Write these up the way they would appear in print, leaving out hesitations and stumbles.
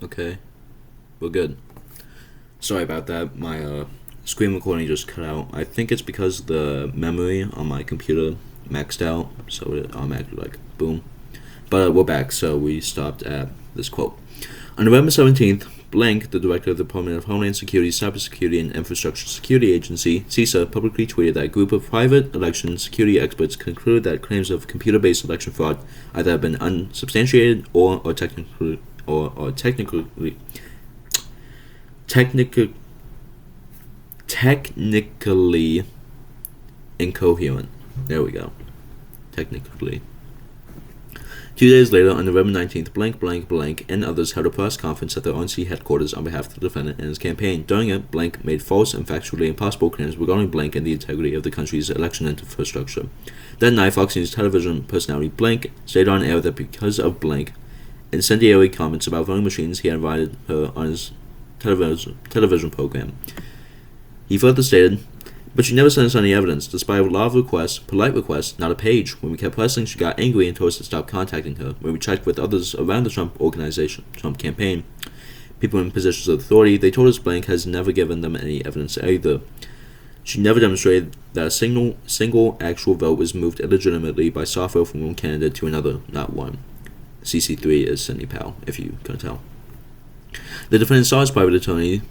Okay, we're good. Sorry about that. My screen recording just cut out. I think it's because the memory on my computer maxed out, so it automatically boom. But we're back, so we stopped at this quote. On November 17th, Blank, the director of the Department of Homeland Security, Cybersecurity, and Infrastructure Security Agency, CISA, publicly tweeted that a group of private election security experts concluded that claims of computer-based election fraud either have been unsubstantiated or technically incoherent. There we go. Technically. 2 days later, on November 19th, Blank, and others held a press conference at the RNC headquarters on behalf of the defendant and his campaign. During it, Blank made false and factually impossible claims regarding Blank and the integrity of the country's election infrastructure. That night, Fox News television personality Blank stated on air that because of Blank incendiary comments about voting machines, he had invited her on his television program. He further stated, "But she never sent us any evidence, despite a lot of requests, polite requests, not a page. When we kept pressing, she got angry and told us to stop contacting her. When we checked with others around the Trump campaign, people in positions of authority, they told us Blank has never given them any evidence either. She never demonstrated that a single actual vote was moved illegitimately by software from one candidate to another, not one." CC3 is Sidney Powell, if you can tell. The defendant saw his private attorney's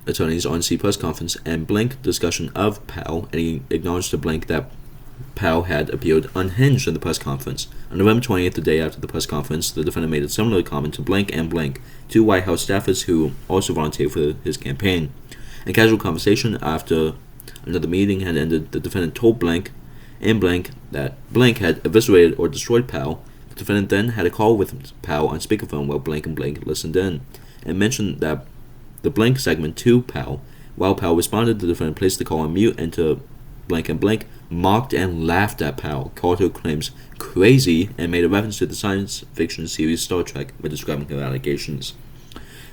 RNC press conference and Blank discussion of Powell, and he acknowledged to Blank that Powell had appeared unhinged in the press conference. On November 20th, the day after the press conference, the defendant made a similar comment to Blank and Blank, two White House staffers who also volunteered for his campaign. In casual conversation after another meeting had ended, the defendant told Blank and Blank that Blank had eviscerated or destroyed Powell. The defendant then had a call with Powell on speakerphone while Blank and Blank listened in, and mentioned that the Blank segment to Powell. While Powell responded, the defendant placed the call on mute and to Blank and Blank mocked and laughed at Powell, called her claims crazy, and made a reference to the science fiction series Star Trek by describing her allegations.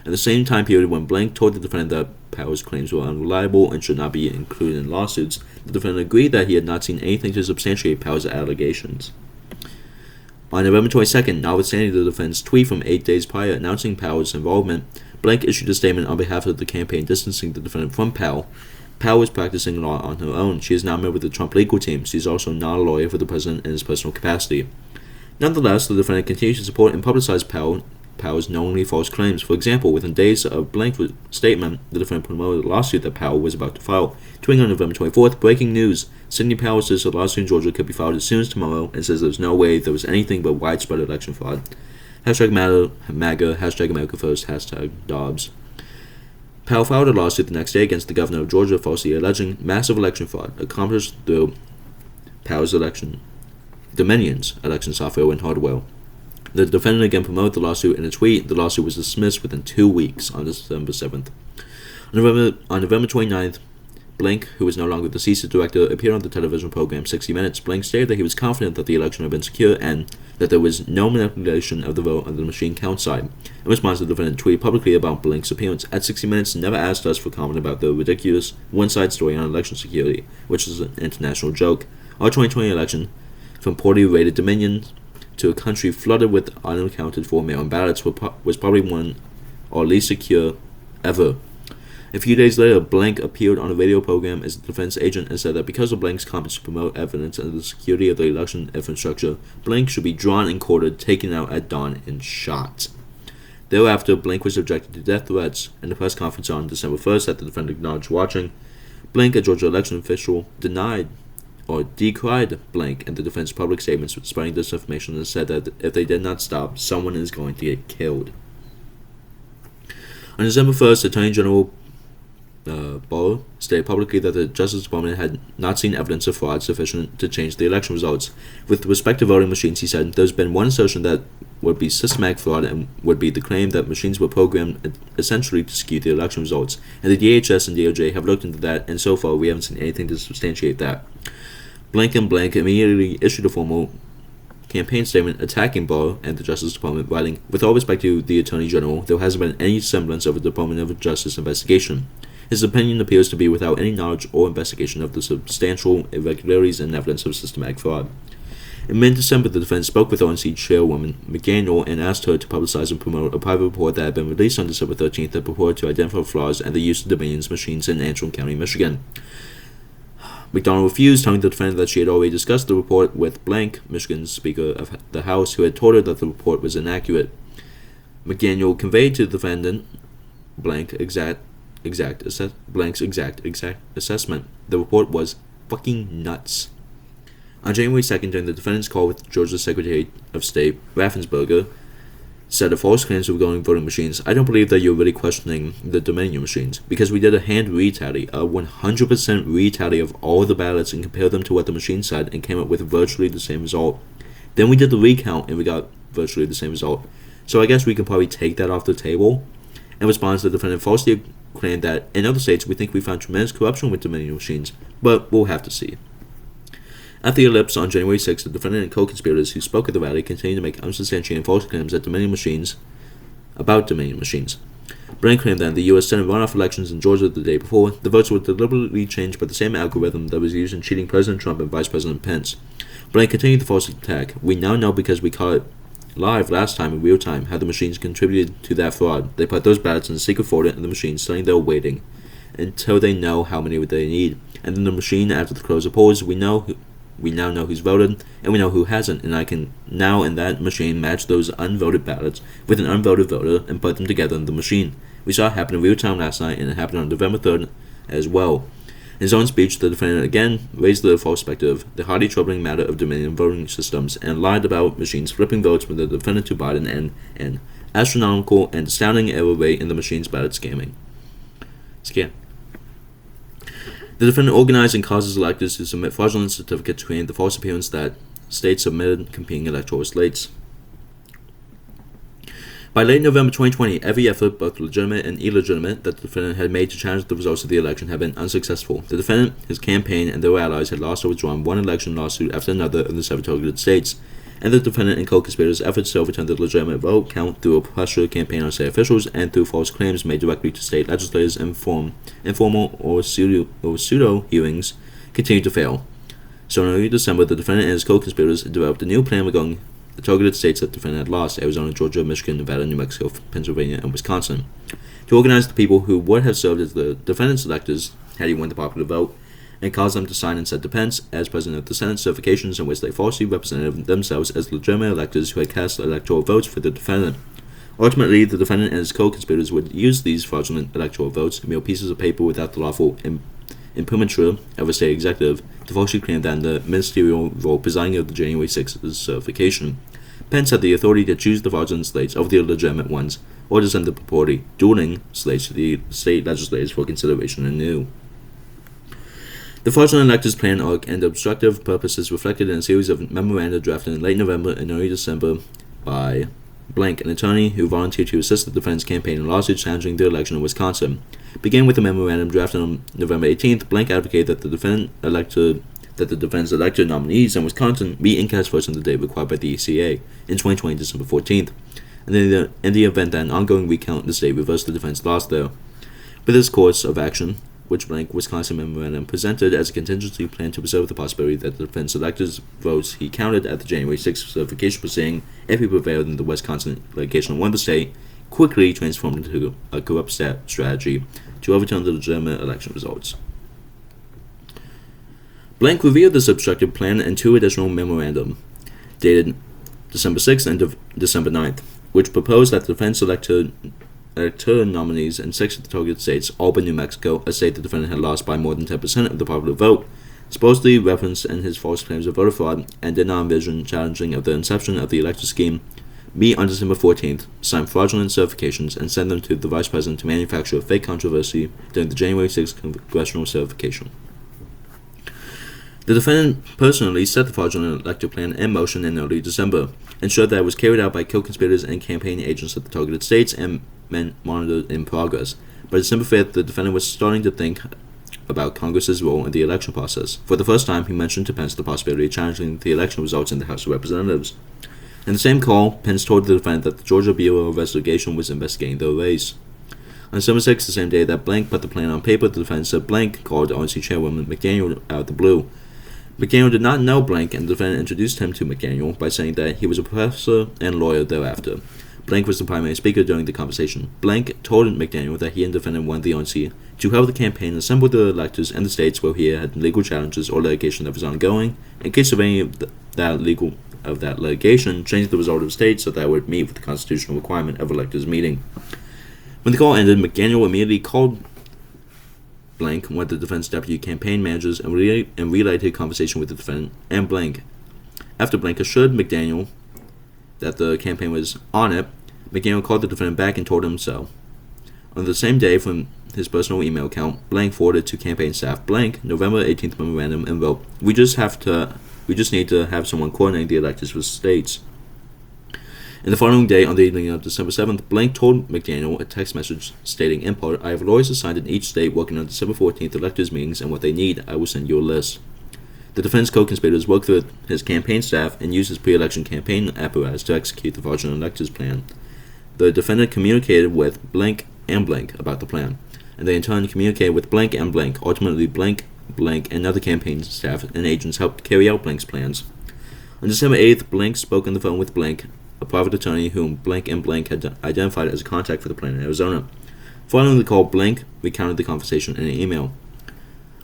At the same time period when Blank told the defendant that Powell's claims were unreliable and should not be included in lawsuits, the defendant agreed that he had not seen anything to substantiate Powell's allegations. On November 22nd, notwithstanding the defendant's tweet from 8 days prior announcing Powell's involvement, Blank issued a statement on behalf of the campaign distancing the defendant from Powell. Powell is practicing law on her own. She is now a member of the Trump legal team. She is also not a lawyer for the president in his personal capacity. Nonetheless, the defendant continues to support and publicize Powell's knowingly false claims. For example, within days of Blank's statement, the defendant promoted a lawsuit that Powell was about to file. Tweeting on November 24th, breaking news. Sidney Powell says the lawsuit in Georgia could be filed as soon as tomorrow and says there's no way there was anything but widespread election fraud. Hashtag MAGA, hashtag America First, hashtag Dobbs. Powell filed a lawsuit the next day against the governor of Georgia falsely alleging massive election fraud accomplished through Powell's Dominion's election software and hardware. The defendant again promoted the lawsuit in a tweet. The lawsuit was dismissed within 2 weeks on December 7th. On November 29th, Blank, who was no longer the CISA director, appeared on the television program 60 Minutes. Blank stated that he was confident that the election had been secure and that there was no manipulation of the vote on the machine count side. In response, the defendant tweeted publicly about Blank's appearance. At 60 Minutes, never asked us for comment about the ridiculous one-side story on election security, which is an international joke. Our 2020 election, from poorly rated Dominion to a country flooded with unaccounted for mail-in ballots, was probably one our least secure ever. A few days later, Blank appeared on a radio program as a defense agent and said that because of Blank's comments to promote evidence of the security of the election infrastructure, Blank should be drawn and quartered, taken out at dawn, and shot. Thereafter, Blank was subjected to death threats. In the press conference on December 1st that the defendant acknowledged watching, Blank, a Georgia election official, decried Blank and the defense public statements spreading disinformation and said that if they did not stop, someone is going to get killed. On December 1st, Attorney General Barr stated publicly that the Justice Department had not seen evidence of fraud sufficient to change the election results. With respect to voting machines, he said, there's been one assertion that would be systematic fraud and would be the claim that machines were programmed essentially to skew the election results. And the DHS and DOJ have looked into that, and so far we haven't seen anything to substantiate that. Blank and Blank immediately issued a formal campaign statement attacking Barr and the Justice Department, writing, "With all respect to the Attorney General, there hasn't been any semblance of a Department of Justice investigation. His opinion appears to be without any knowledge or investigation of the substantial irregularities and evidence of systematic fraud." In mid-December, the defense spoke with ONC chairwoman McDaniel and asked her to publicize and promote a private report that had been released on December 13th that purported to identify flaws and the use of Dominion's machines in Antrim County, Michigan. McDonald refused, telling the defendant that she had already discussed the report with Blank, Michigan's Speaker of the House, who had told her that the report was inaccurate. McDaniel conveyed to the defendant Blank's exact assessment. The report was fucking nuts. On January 2nd, during the defendant's call with Georgia's Secretary of State, Raffensperger said of false claims regarding voting machines, "I don't believe that you're really questioning the Dominion machines, because we did a hand retally, a 100% retally of all the ballots and compared them to what the machine said and came up with virtually the same result. Then we did the recount and we got virtually the same result. So I guess we can probably take that off the table." In response, the defendant falsely claimed that in other states we think we found tremendous corruption with Dominion machines, but we'll have to see. At the ellipse on January 6th, the defendant and co-conspirators who spoke at the rally continued to make unsubstantiated false claims about Dominion machines. Blank claimed that in the U.S. Senate runoff elections in Georgia the day before, the votes were deliberately changed by the same algorithm that was used in cheating President Trump and Vice President Pence. Blank continued the false attack. "We now know because we caught it live last time in real time how the machines contributed to that fraud. They put those ballots in a secret folder in the machine, saying they were waiting until they know how many they need. And then the machine, after the close of polls, we now know who's voted, and we know who hasn't, and I can now in that machine match those unvoted ballots with an unvoted voter and put them together in the machine. We saw it happen in real time last night, and it happened on November 3rd as well." In his own speech, the defendant again raised the false perspective, the highly troubling matter of Dominion voting systems, and lied about machines flipping votes from the defendant to Biden and an astronomical and astounding error rate in the machine's ballot scam. The defendant organized and causes electors to submit fraudulent certificates to create the false appearance that states submitted competing electoral slates. By late November 2020, every effort, both legitimate and illegitimate, that the defendant had made to challenge the results of the election had been unsuccessful. The defendant, his campaign, and their allies had lost or withdrawn one election lawsuit after another in the 7 targeted states, and the defendant and co-conspirators' efforts to overturn the legitimate vote count through a pressure campaign on state officials and through false claims made directly to state legislators in informal or pseudo hearings continued to fail. So in early December, the defendant and his co-conspirators developed a new plan regarding the targeted states that the defendant had lost: Arizona, Georgia, Michigan, Nevada, New Mexico, Pennsylvania, and Wisconsin, to organize the people who would have served as the defendant's electors had he won the popular vote, and cause them to sign and set to Pence as president of the Senate certifications in which they falsely represented themselves as legitimate electors who had cast electoral votes for the defendant. Ultimately, the defendant and his co-conspirators would use these fraudulent electoral votes, mere pieces of paper without the lawful imprimatur of a state executive, to falsely claim that in the ministerial role presiding over the January 6th certification, Pence had the authority to choose the fraudulent slates over the legitimate ones, or to send the purportedly dueling slates to the state legislators for consideration anew. The fraudulent electors' plan arc and obstructive purposes reflected in a series of memoranda drafted in late November and early December by Blank, an attorney who volunteered to assist the defense campaign in lawsuits challenging the election in Wisconsin. Beginning with a memorandum drafted on November 18th, Blank advocated that the defense elected nominees in Wisconsin be in-cast votes on the day required by the ECA in 2020, December 14th, and in the event that an ongoing recount in the state reversed the defense loss there. With this course of action, which Blank Wisconsin memorandum presented as a contingency plan to preserve the possibility that the defense electors' votes he counted at the January 6th certification proceeding, if he prevailed in the Wisconsin litigation and won the state, quickly transformed into a corrupt strategy to overturn the legitimate election results. Blank revealed this obstructive plan in 2 additional memorandum, dated December 6th and December 9th, which proposed that the defense elector nominees in 6 of the targeted states, all but New Mexico, a state the defendant had lost by more than 10% of the popular vote, supposedly referenced in his false claims of voter fraud, and did not envision challenging of the inception of the election scheme, be on December 14th, sign fraudulent certifications, and send them to the Vice President to manufacture a fake controversy during the January 6th congressional certification. The defendant personally set the fraudulent elector plan in motion in early December, ensured that it was carried out by co-conspirators and campaign agents of the targeted states, and monitored in progress. By December 5th, the defendant was starting to think about Congress's role in the election process. For the first time, he mentioned to Pence the possibility of challenging the election results in the House of Representatives. In the same call, Pence told the defendant that the Georgia Bureau of Investigation was investigating the race. On December 6th, the same day that Blank put the plan on paper, the defendant said Blank called RNC Chairwoman McDaniel out of the blue. McDaniel did not know Blank, and the defendant introduced him to McDaniel by saying that he was a professor and lawyer thereafter. Blank was the primary speaker during the conversation. Blank told McDaniel that he and the defendant wanted the RNC to help the campaign assemble the electors in the states where he had legal challenges or litigation that was ongoing. In case of any of that litigation, change the result of the state so that it would meet with the constitutional requirement of electors meeting. When the call ended, McDaniel immediately called Blank, one of the defense deputy campaign managers, and relayed his conversation with the defendant and Blank. After Blank assured McDaniel that the campaign was on it, McDaniel called the defendant back and told him so. On the same day, from his personal email account, Blank forwarded to campaign staff Blank, November 18th memorandum, and wrote, We just need to have someone coordinating the electors for states. And the following day, on the evening of December 7th, Blank told McDaniel a text message stating, in part, I have lawyers assigned in each state working on December 14th electors meetings and what they need. I will send you a list. The defense co-conspirators worked with his campaign staff and used his pre-election campaign apparatus to execute the fraudulent electors plan. The defendant communicated with Blank and Blank about the plan, and they in turn communicated with Blank and Blank. Ultimately, Blank, and other campaign staff and agents helped carry out Blank's plans. On December 8th, Blank spoke on the phone with Blank, a private attorney whom Blank and Blank had identified as a contact for the plan in Arizona. Following the call, Blank recounted the conversation in an email.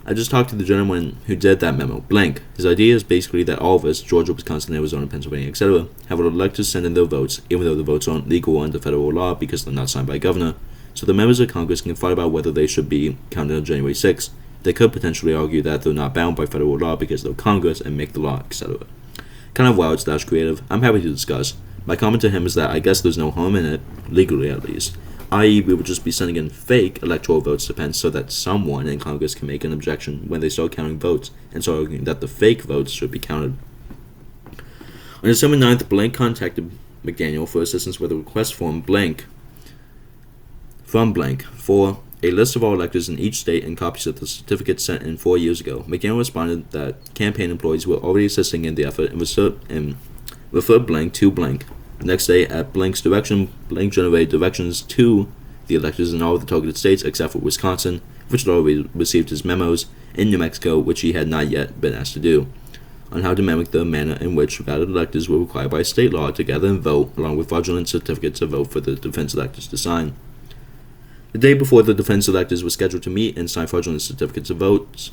I just talked to the gentleman who did that memo. Blank. His idea is basically that all of us, Georgia, Wisconsin, Arizona, Pennsylvania, etc., have our electors send in their votes, even though the votes aren't legal under federal law because they're not signed by a governor, so the members of Congress can fight about whether they should be counted on January 6th. They could potentially argue that they're not bound by federal law because they're Congress and make the law, etc. Kind of wild/creative. I'm happy to discuss. My comment to him is that I guess there's no harm in it, legally at least. I.e., we would just be sending in fake electoral votes to Pence so that someone in Congress can make an objection when they start counting votes and start arguing that the fake votes should be counted. On December 9th, Blank contacted McDaniel for assistance with a request from Blank for a list of all electors in each state and copies of the certificates sent in 4 years ago. McDaniel responded that campaign employees were already assisting in the effort and referred Blank to Blank. The next day, at Blank's direction, Blank generated directions to the electors in all of the targeted states except for Wisconsin, which had already received his memos, in New Mexico, which he had not yet been asked to do, on how to mimic the manner in which valid electors were required by state law to gather and vote, along with fraudulent certificates of vote for the defense electors to sign. The day before the defense electors were scheduled to meet and sign fraudulent certificates of votes,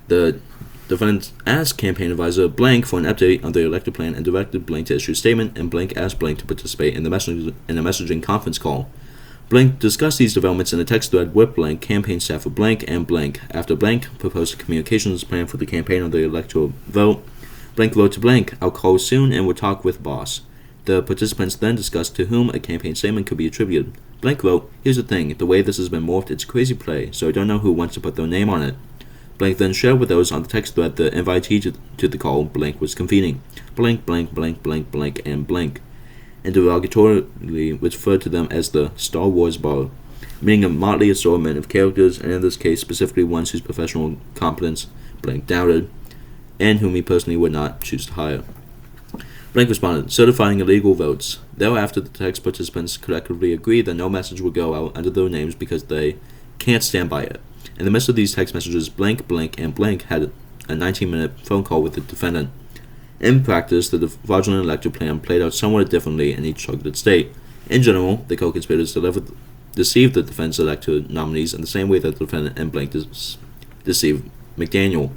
the defendant asked campaign advisor Blank for an update on the elector plan and directed Blank to issue a statement, and Blank asked Blank to participate in the messaging conference call. Blank discussed these developments in a text thread with Blank, campaign staff of Blank, and Blank. After Blank proposed a communications plan for the campaign on the electoral vote, Blank wrote to Blank, I'll call soon and we'll talk with boss. The participants then discussed to whom a campaign statement could be attributed. Blank wrote, here's the thing, the way this has been morphed, it's a crazy play, so I don't know who wants to put their name on it. Blank then shared with those on the text thread the invitee to the call Blank was convening. Blank, blank, blank, blank, blank, and blank, and derogatorily referred to them as the Star Wars Bar, meaning a motley assortment of characters, and in this case specifically ones whose professional competence Blank doubted, and whom he personally would not choose to hire. Blank responded, certifying illegal votes. Thereafter, the text participants collectively agreed that no message would go out under their names because they can't stand by it. In the midst of these text messages, Blank, Blank, and Blank had a 19-minute phone call with the defendant. In practice, the fraudulent elector plan played out somewhat differently in each targeted state. In general, the co-conspirators deceived the defense elector nominees in the same way that the defendant and Blank deceived McDaniel,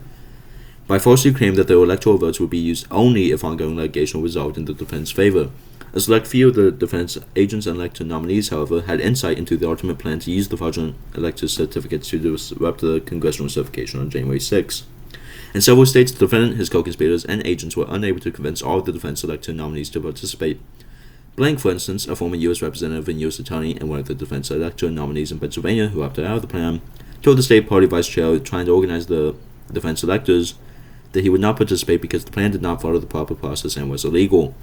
by falsely claiming that their electoral votes would be used only if ongoing litigation resolved in the defense's favor. A select few of the defense agents and elector nominees, however, had insight into the ultimate plan to use the fraudulent elector certificates to disrupt the congressional certification on January 6. In several states, the defendant, his co-conspirators, and agents were unable to convince all of the defense elector nominees to participate. Blank, for instance, a former U.S. representative and U.S. attorney and one of the defense elector nominees in Pennsylvania who opted out of the plan, told the state party vice chair trying to organize the defense electors that he would not participate because the plan did not follow the proper process and was illegal.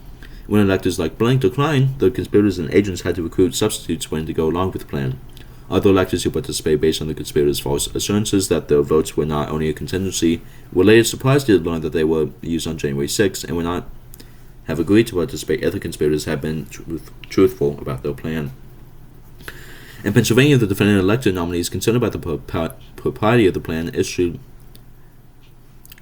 When electors like Blank declined, the conspirators and agents had to recruit substitutes willing to go along with the plan. Other electors who participated based on the conspirators' false assurances that their votes were not only a contingency were later surprised to learn that they were used on January 6 and would not have agreed to participate if the conspirators had been truthful about their plan. In Pennsylvania, the defendant elector nominees, concerned about the propriety of the plan, issued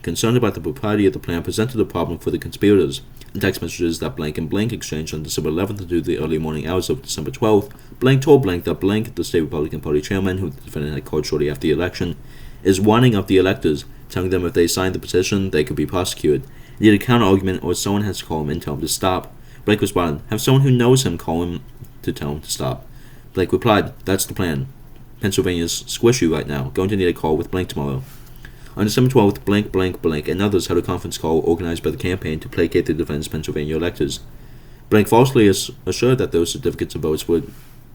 concerned about the propriety of the plan, presented a problem for the conspirators. In text messages that Blank and Blank exchanged on December 11th into the early morning hours of December 12th, Blank told Blank that Blank, the state Republican Party chairman, who the defendant had called shortly after the election, is winding up the electors, telling them if they signed the petition, they could be prosecuted. He needed a counter-argument, or someone has to call him and tell him to stop. Blank responded, have someone who knows him call him to tell him to stop. Blank replied, that's the plan. Pennsylvania's squishy right now. Going to need a call with Blank tomorrow. On December 12th, Blank, Blank, Blank, and others held a conference call organized by the campaign to placate the defendant's Pennsylvania electors. Blank falsely assured that those certificates of votes would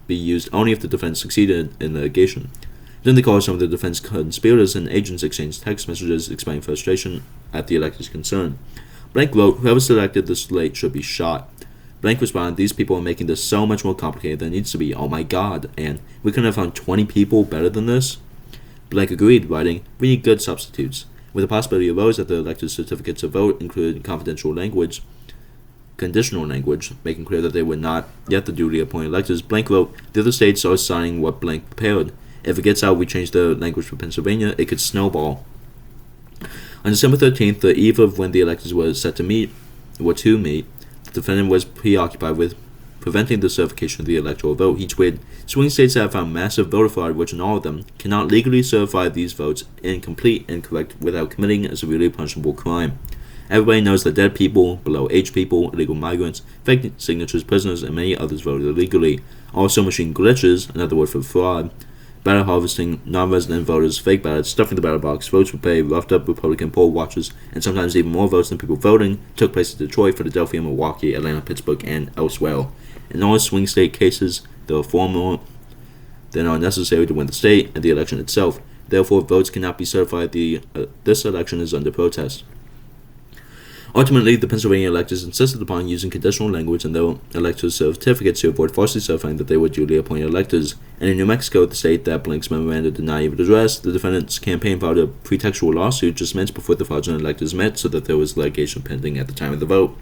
be used only if the defense succeeded in litigation. During the call, some of the defense conspirators and agents exchanged text messages explaining frustration at the electors' concern. Blank wrote, whoever selected the slate should be shot. Blank responded, these people are making this so much more complicated than it needs to be, oh my god, and we couldn't have found 20 people better than this? Blank agreed, writing, we need good substitutes. With the possibility arose that the electors' certificates of vote included confidential language, conditional language, making clear that they were not yet the duly appointed electors. Blank wrote, the other states are signing what Blank prepared. If it gets out we change the language for Pennsylvania, it could snowball. On December 13th, the eve of when the electors were to meet, the defendant was preoccupied with preventing the certification of the electoral vote. He tweeted, swing states that have found massive voter fraud, which in all of them cannot legally certify these votes incomplete and correct without committing a severely punishable crime. Everybody knows that dead people, below-age people, illegal migrants, fake signatures, prisoners, and many others voted illegally. Also machine glitches, another word for fraud, ballot harvesting, non-resident voters, fake ballots, stuffing the ballot box, votes were paid, roughed up Republican poll watchers, and sometimes even more votes than people voting took place in Detroit, Philadelphia, Milwaukee, Atlanta, Pittsburgh, and elsewhere. In all swing state cases, there are far more than are necessary to win the state and the election itself. Therefore, votes cannot be certified. This election is under protest. Ultimately, the Pennsylvania electors insisted upon using conditional language in their electors' certificates to avoid falsely certifying that they were duly appointed electors. And in New Mexico, the state that Blank's memorandum did not even address, the defendant's campaign filed a pretextual lawsuit just minutes before the fraudulent electors met, so that there was litigation pending at the time of the vote.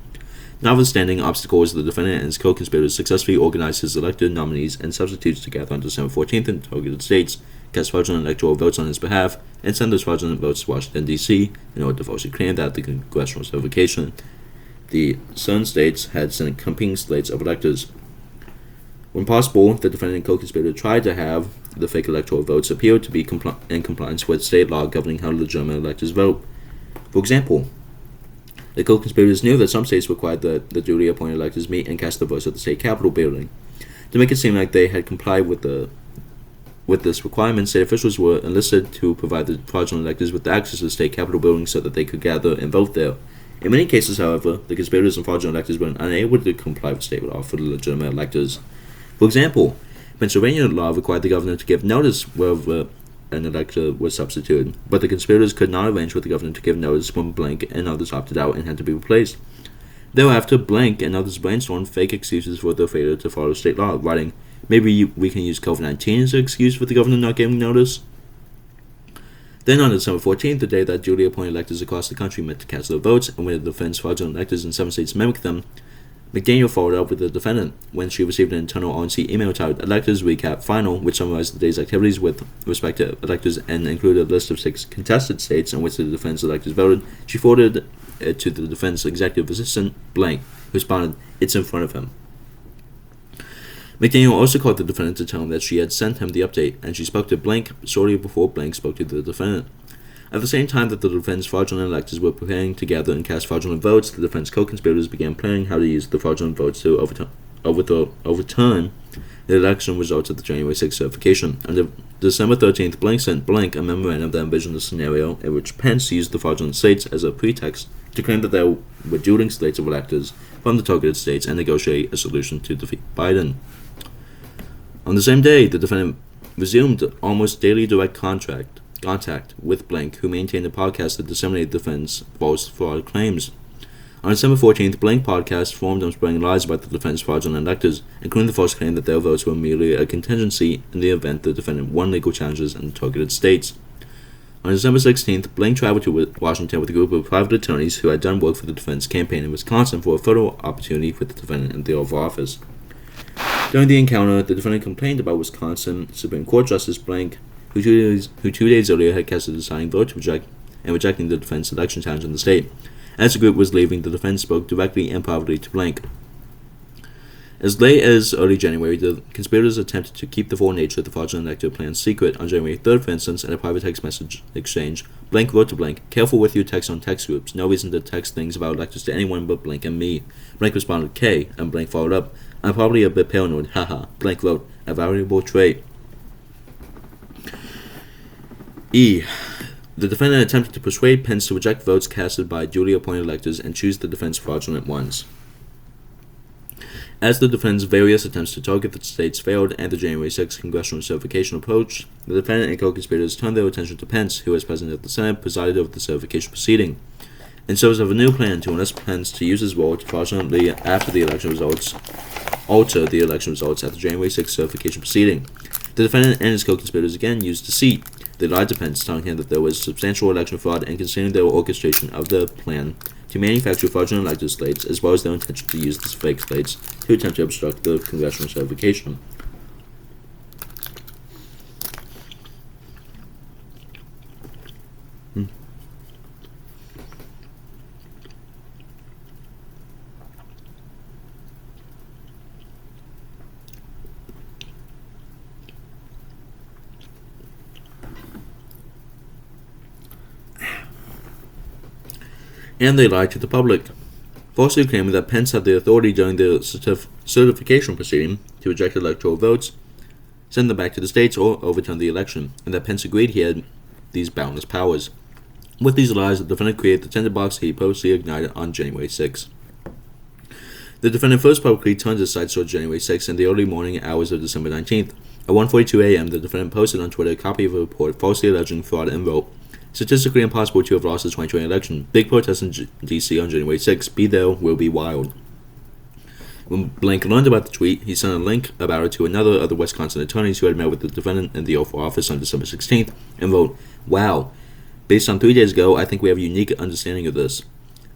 Notwithstanding obstacles, the defendant and his co-conspirators successfully organized his elected nominees and substitutes together on December 14th in targeted states, cast fraudulent electoral votes on his behalf, and sent those fraudulent votes to Washington, D.C. in order to falsely claim that the congressional certification the Southern states had sent competing slates of electors. When possible, the defendant and co-conspirator tried to have the fake electoral votes appear to be in compliance with state law governing how legitimate electors vote. For example, the co-conspirators knew that some states required that the duly appointed electors meet and cast their votes at the state capitol building. To make it seem like they had complied with this requirement, state officials were enlisted to provide the fraudulent electors with access to the state capitol building so that they could gather and vote there. In many cases, however, the conspirators and fraudulent electors were unable to comply with state law for the legitimate electors. For example, Pennsylvania law required the governor to give notice wherever an elector was substituted, but the conspirators could not arrange with the governor to give notice when Blank and others opted out and had to be replaced. Thereafter, Blank and others brainstormed fake excuses for their failure to follow state law, writing, maybe we can use COVID-19 as an excuse for the governor not giving notice. Then on December 14th, the day that duly appointed electors across the country met to cast their votes, and when the defense fraudulent electors in 7 states mimicked them, McDaniel followed up with the defendant when she received an internal RNC email titled Electors Recap Final, which summarized the day's activities with respect to electors and included a list of 6 contested states in which the defense electors voted. She forwarded it to the defense executive assistant, Blank, who responded, it's in front of him. McDaniel also called the defendant to tell him that she had sent him the update, and she spoke to Blank shortly before Blank spoke to the defendant. At the same time that the defense fraudulent electors were preparing to gather and cast fraudulent votes, the defense co-conspirators began planning how to use the fraudulent votes to overturn the election results of the January 6th certification. On December 13th, Blank sent Blank a memorandum that envisioned a scenario in which Pence used the fraudulent states as a pretext to claim that there were dueling slates of electors from the targeted states and negotiate a solution to defeat Biden. On the same day, the defendant resumed almost daily direct contact with Blank, who maintained a podcast that disseminated the defense false fraud claims. On December 14th, Blank podcast formed on spreading lies about the defense fraudulent electors, including the false claim that their votes were merely a contingency in the event the defendant won legal challenges in the targeted states. On December 16th, Blank traveled to Washington with a group of private attorneys who had done work for the defense campaign in Wisconsin for a photo opportunity with the defendant in the Oval Office. During the encounter, the defendant complained about Wisconsin Supreme Court Justice Blank, who 2 days earlier had cast a deciding vote to reject and rejecting the defense election challenge in the state. As the group was leaving, the defense spoke directly and privately to blank. As late as early January, the conspirators attempted to keep the full nature of the fraudulent electoral plan secret. On January 3rd, for instance, in a private text message exchange, blank wrote to blank, "Careful with your text on text groups. No reason to text things about electors to anyone but blank and me." Blank responded, "K," and blank followed up, "I'm probably a bit paranoid, haha." Blank wrote, "A valuable trait." E. The defendant attempted to persuade Pence to reject votes casted by duly appointed electors and choose the defense fraudulent ones. As the defendant's various attempts to target the states failed and the January 6th congressional certification approached, the defendant and co-conspirators turned their attention to Pence, who, as president of the Senate, presided over the certification proceeding. In service of a new plan to enlist Pence to use his role to fraudulently alter the election results at the January 6th certification proceeding, the defendant and his co-conspirators again used deceit. They lied to Pence, telling him that there was substantial election fraud and concealing their orchestration of the plan to manufacture fraudulent elector slates, as well as their intention to use these fake slates to attempt to obstruct the congressional certification. And they lied to the public, falsely claiming that Pence had the authority during the certification proceeding to reject electoral votes, send them back to the states, or overturn the election, and that Pence agreed he had these boundless powers. With these lies, the defendant created the tinderbox he purposely ignited on January 6. The defendant first publicly turned his sights toward January 6 in the early morning hours of December 19th. At 1:42 a.m., the defendant posted on Twitter a copy of a report falsely alleging fraud and wrote, "Statistically impossible to have lost the 2020 election. Big protests in D.C. on January 6. Be there, will be wild." When Blank learned about the tweet, he sent a link about it to another of the Wisconsin attorneys who had met with the defendant in the Oval Office on December 16th and wrote, "Wow, based on 3 days ago, I think we have a unique understanding of this."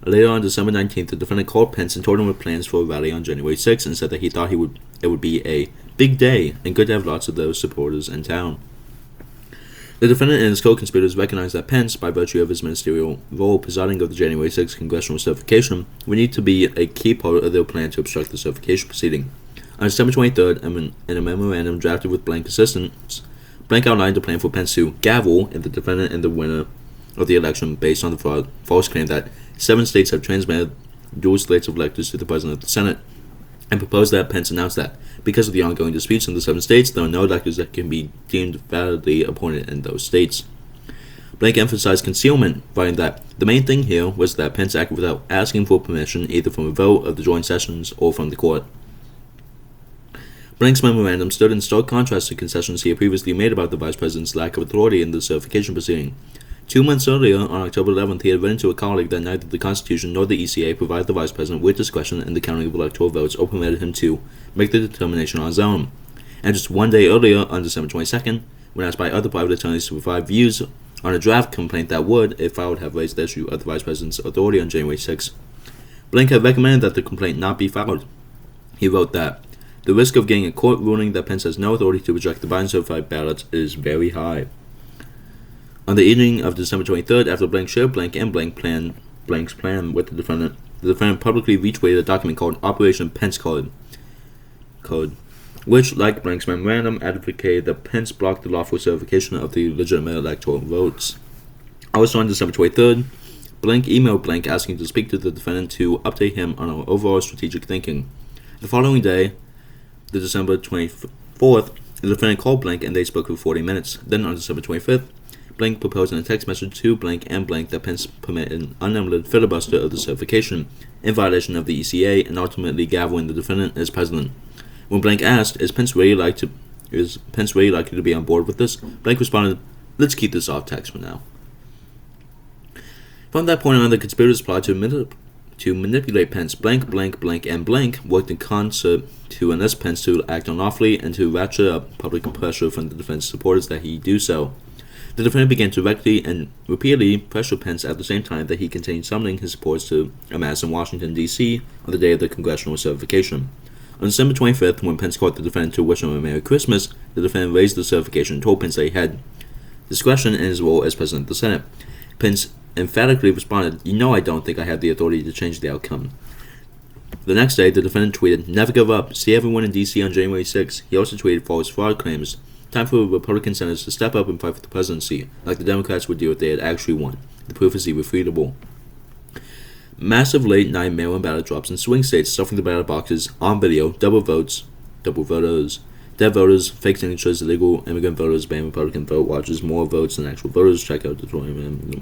Later on December 19th, the defendant called Pence and told him of plans for a rally on January 6th and said that he thought it would be a big day and good to have lots of those supporters in town. The defendant and his co-conspirators recognized that Pence, by virtue of his ministerial role presiding over the January 6th congressional certification, would need to be a key part of their plan to obstruct the certification proceeding. On December 23rd, in a memorandum drafted with Blank assistance, Blank outlined a plan for Pence to gavel in the defendant and the winner of the election based on the false claim that 7 states have transmitted dual slates of electors to the President of the Senate, and proposed that Pence announce that, because of the ongoing disputes in the 7 states, there are no electors that can be deemed validly appointed in those states. Blank emphasized concealment, writing that the main thing here was that Pence acted without asking for permission either from a vote of the joint sessions or from the court. Blank's memorandum stood in stark contrast to concessions he had previously made about the vice president's lack of authority in the certification proceeding. 2 months earlier, on October 11th, he had written to a colleague that neither the Constitution nor the ECA provided the vice president with discretion in the counting of electoral votes or permitted him to make the determination on his own. And just 1 day earlier, on December 22nd, when asked by other private attorneys to provide views on a draft complaint that would, if filed, have raised the issue of the vice president's authority on January 6, Blank had recommended that the complaint not be filed. He wrote that the risk of getting a court ruling that Pence has no authority to reject the Biden-certified ballots is very high. On the evening of December 23rd, after Blank shared Blank's plan with the defendant publicly retweeted a document called Operation Pence Code, which, like Blank's memorandum, advocated that Pence block the lawful certification of the legitimate electoral votes. Also on December 23rd, Blank emailed Blank asking to speak to the defendant to update him on our overall strategic thinking. The following day, the December 24th, the defendant called Blank and they spoke for 40 minutes. Then on December 25th, Blank proposed in a text message to Blank and Blank that Pence permit an unlimited filibuster of the certification in violation of the ECA and ultimately gaveling the defendant as president. When Blank asked, is Pence really likely to be on board with this? Blank responded, "Let's keep this off text for now." From that point on, the conspirators plotted to manipulate Pence. Blank, and Blank worked in concert to enlist Pence to act unlawfully and to ratchet up public pressure from the defense supporters that he do so. The defendant began to directly and repeatedly pressure Pence at the same time that he continued summoning his supporters to amass in Washington, D.C. on the day of the congressional certification. On December 25th, when Pence called the defendant to wish him a Merry Christmas, the defendant raised the certification and told Pence that he had discretion in his role as President of the Senate. Pence emphatically responded, "You know I don't think I have the authority to change the outcome." The next day, the defendant tweeted, "Never give up. See everyone in D.C. on January 6th. He also tweeted false fraud claims. Time for Republican senators to step up and fight for the presidency, like the Democrats would do if they had actually won. The proof is irrefutable." Massive late-night mail-in ballot drops in swing states, stuffing the ballot boxes on video, double votes, double voters, dead voters, fake signatures, illegal immigrant voters, ban Republican vote watchers, more votes than actual voters, check out deployment.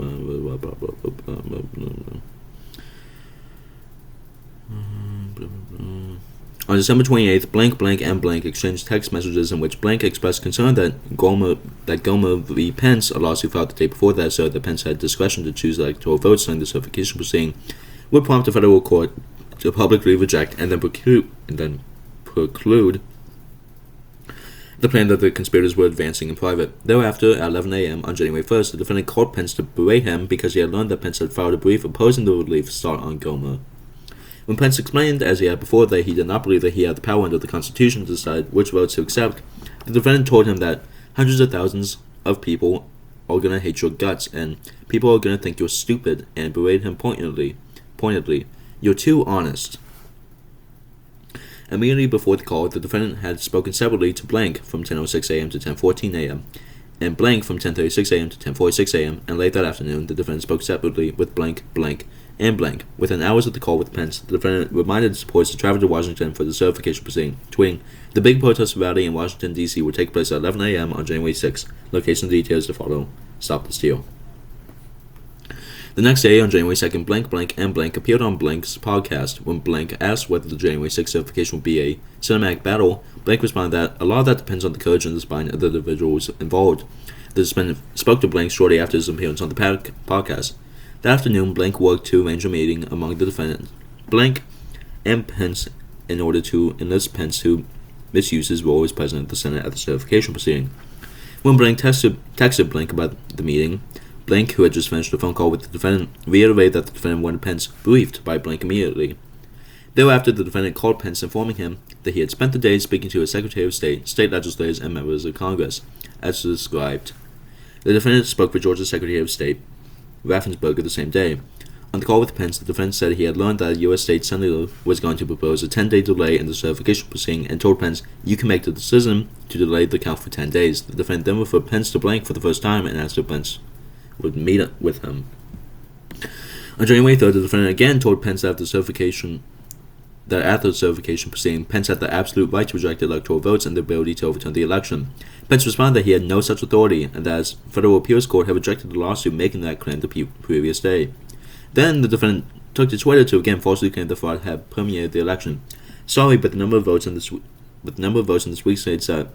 On December 28th, blank, blank, and blank exchanged text messages in which blank expressed concern that Gomer v. Pence, a lawsuit filed the day before that asserted that Pence had discretion to choose electoral votes during the certification proceeding, would prompt the federal court to publicly reject and then preclude the plan that the conspirators were advancing in private. Thereafter, at 11 a.m. on January 1st, the defendant called Pence to berate him because he had learned that Pence had filed a brief opposing the relief sought on Gomer. When Pence explained, as he had before, that he did not believe that he had the power under the Constitution to decide which votes to accept, the defendant told him that hundreds of thousands of people are going to hate your guts, and people are going to think you're stupid, and berated him pointedly, "You're too honest." Immediately before the call, the defendant had spoken separately to blank from 10:06 a.m. to 10:14 a.m., and blank from 10:36 a.m. to 10:46 a.m., and late that afternoon, the defendant spoke separately with blank, blank, and blank. Within hours of the call with Pence, the defendant reminded supporters to travel to Washington for the certification proceeding, tweeting, "The big protest rally in Washington, D.C. will take place at 11 a.m. on January 6. Location details to follow. Stop the steal." The next day, on January 2nd, blank, blank, and blank appeared on Blank's podcast. When Blank asked whether the January 6th certification would be a cinematic battle, Blank responded that a lot of that depends on the courage and the spine of the individuals involved. The defendant spoke to Blank shortly after his appearance on the podcast. That afternoon, Blank worked to arrange a meeting among the defendants, Blank and Pence, in order to enlist Pence to misuse his role as president of the Senate at the certification proceeding. When Blank texted Blank about the meeting, Blank, who had just finished a phone call with the defendant, reiterated that the defendant wanted Pence briefed by Blank immediately. Thereafter, the defendant called Pence, informing him that he had spent the day speaking to his Secretary of State, state legislators, and members of Congress, as described. The defendant spoke for Georgia's Secretary of State, Raffensperger, the same day. On the call with Pence, the defendant said he had learned that a U.S. state senator was going to propose a 10-day delay in the certification proceeding and told Pence, "You can make the decision to delay the count for 10 days. The defendant then referred Pence to Blank for the first time and asked if Pence would meet with him. On January 3rd, the defendant again told Pence that after the certification proceeding, Pence had the absolute right to reject electoral votes and the ability to overturn the election. Pence responded that he had no such authority, and that his federal appeals court had rejected the lawsuit making that claim the previous day. Then the defendant took to Twitter to again falsely claim the fraud had permeated the election. "Sorry, but the number of votes in this week's states that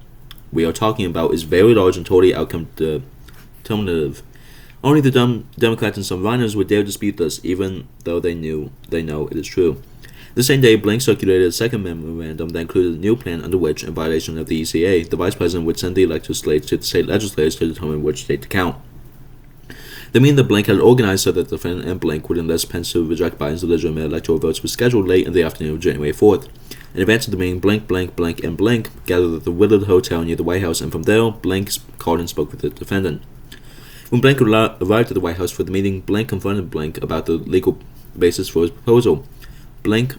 we are talking about is very large and totally outcome determinative. Only the Democrats and some rhinos would dare dispute this, even though they know it is true." The same day, Blank circulated a second memorandum that included a new plan under which, in violation of the ECA, the vice president would send the electoral slates to the state legislators to determine which state to count. The meeting that Blank had organized so that the defendant and Blank would enlist Pence to reject Biden's illegitimate electoral votes was scheduled late in the afternoon of January 4th. In advance of the meeting, blank, blank, blank, and blank gathered at the Willard Hotel near the White House, and from there, Blank called and spoke with the defendant. When Blank arrived at the White House for the meeting, Blank confronted Blank about the legal basis for his proposal. Blank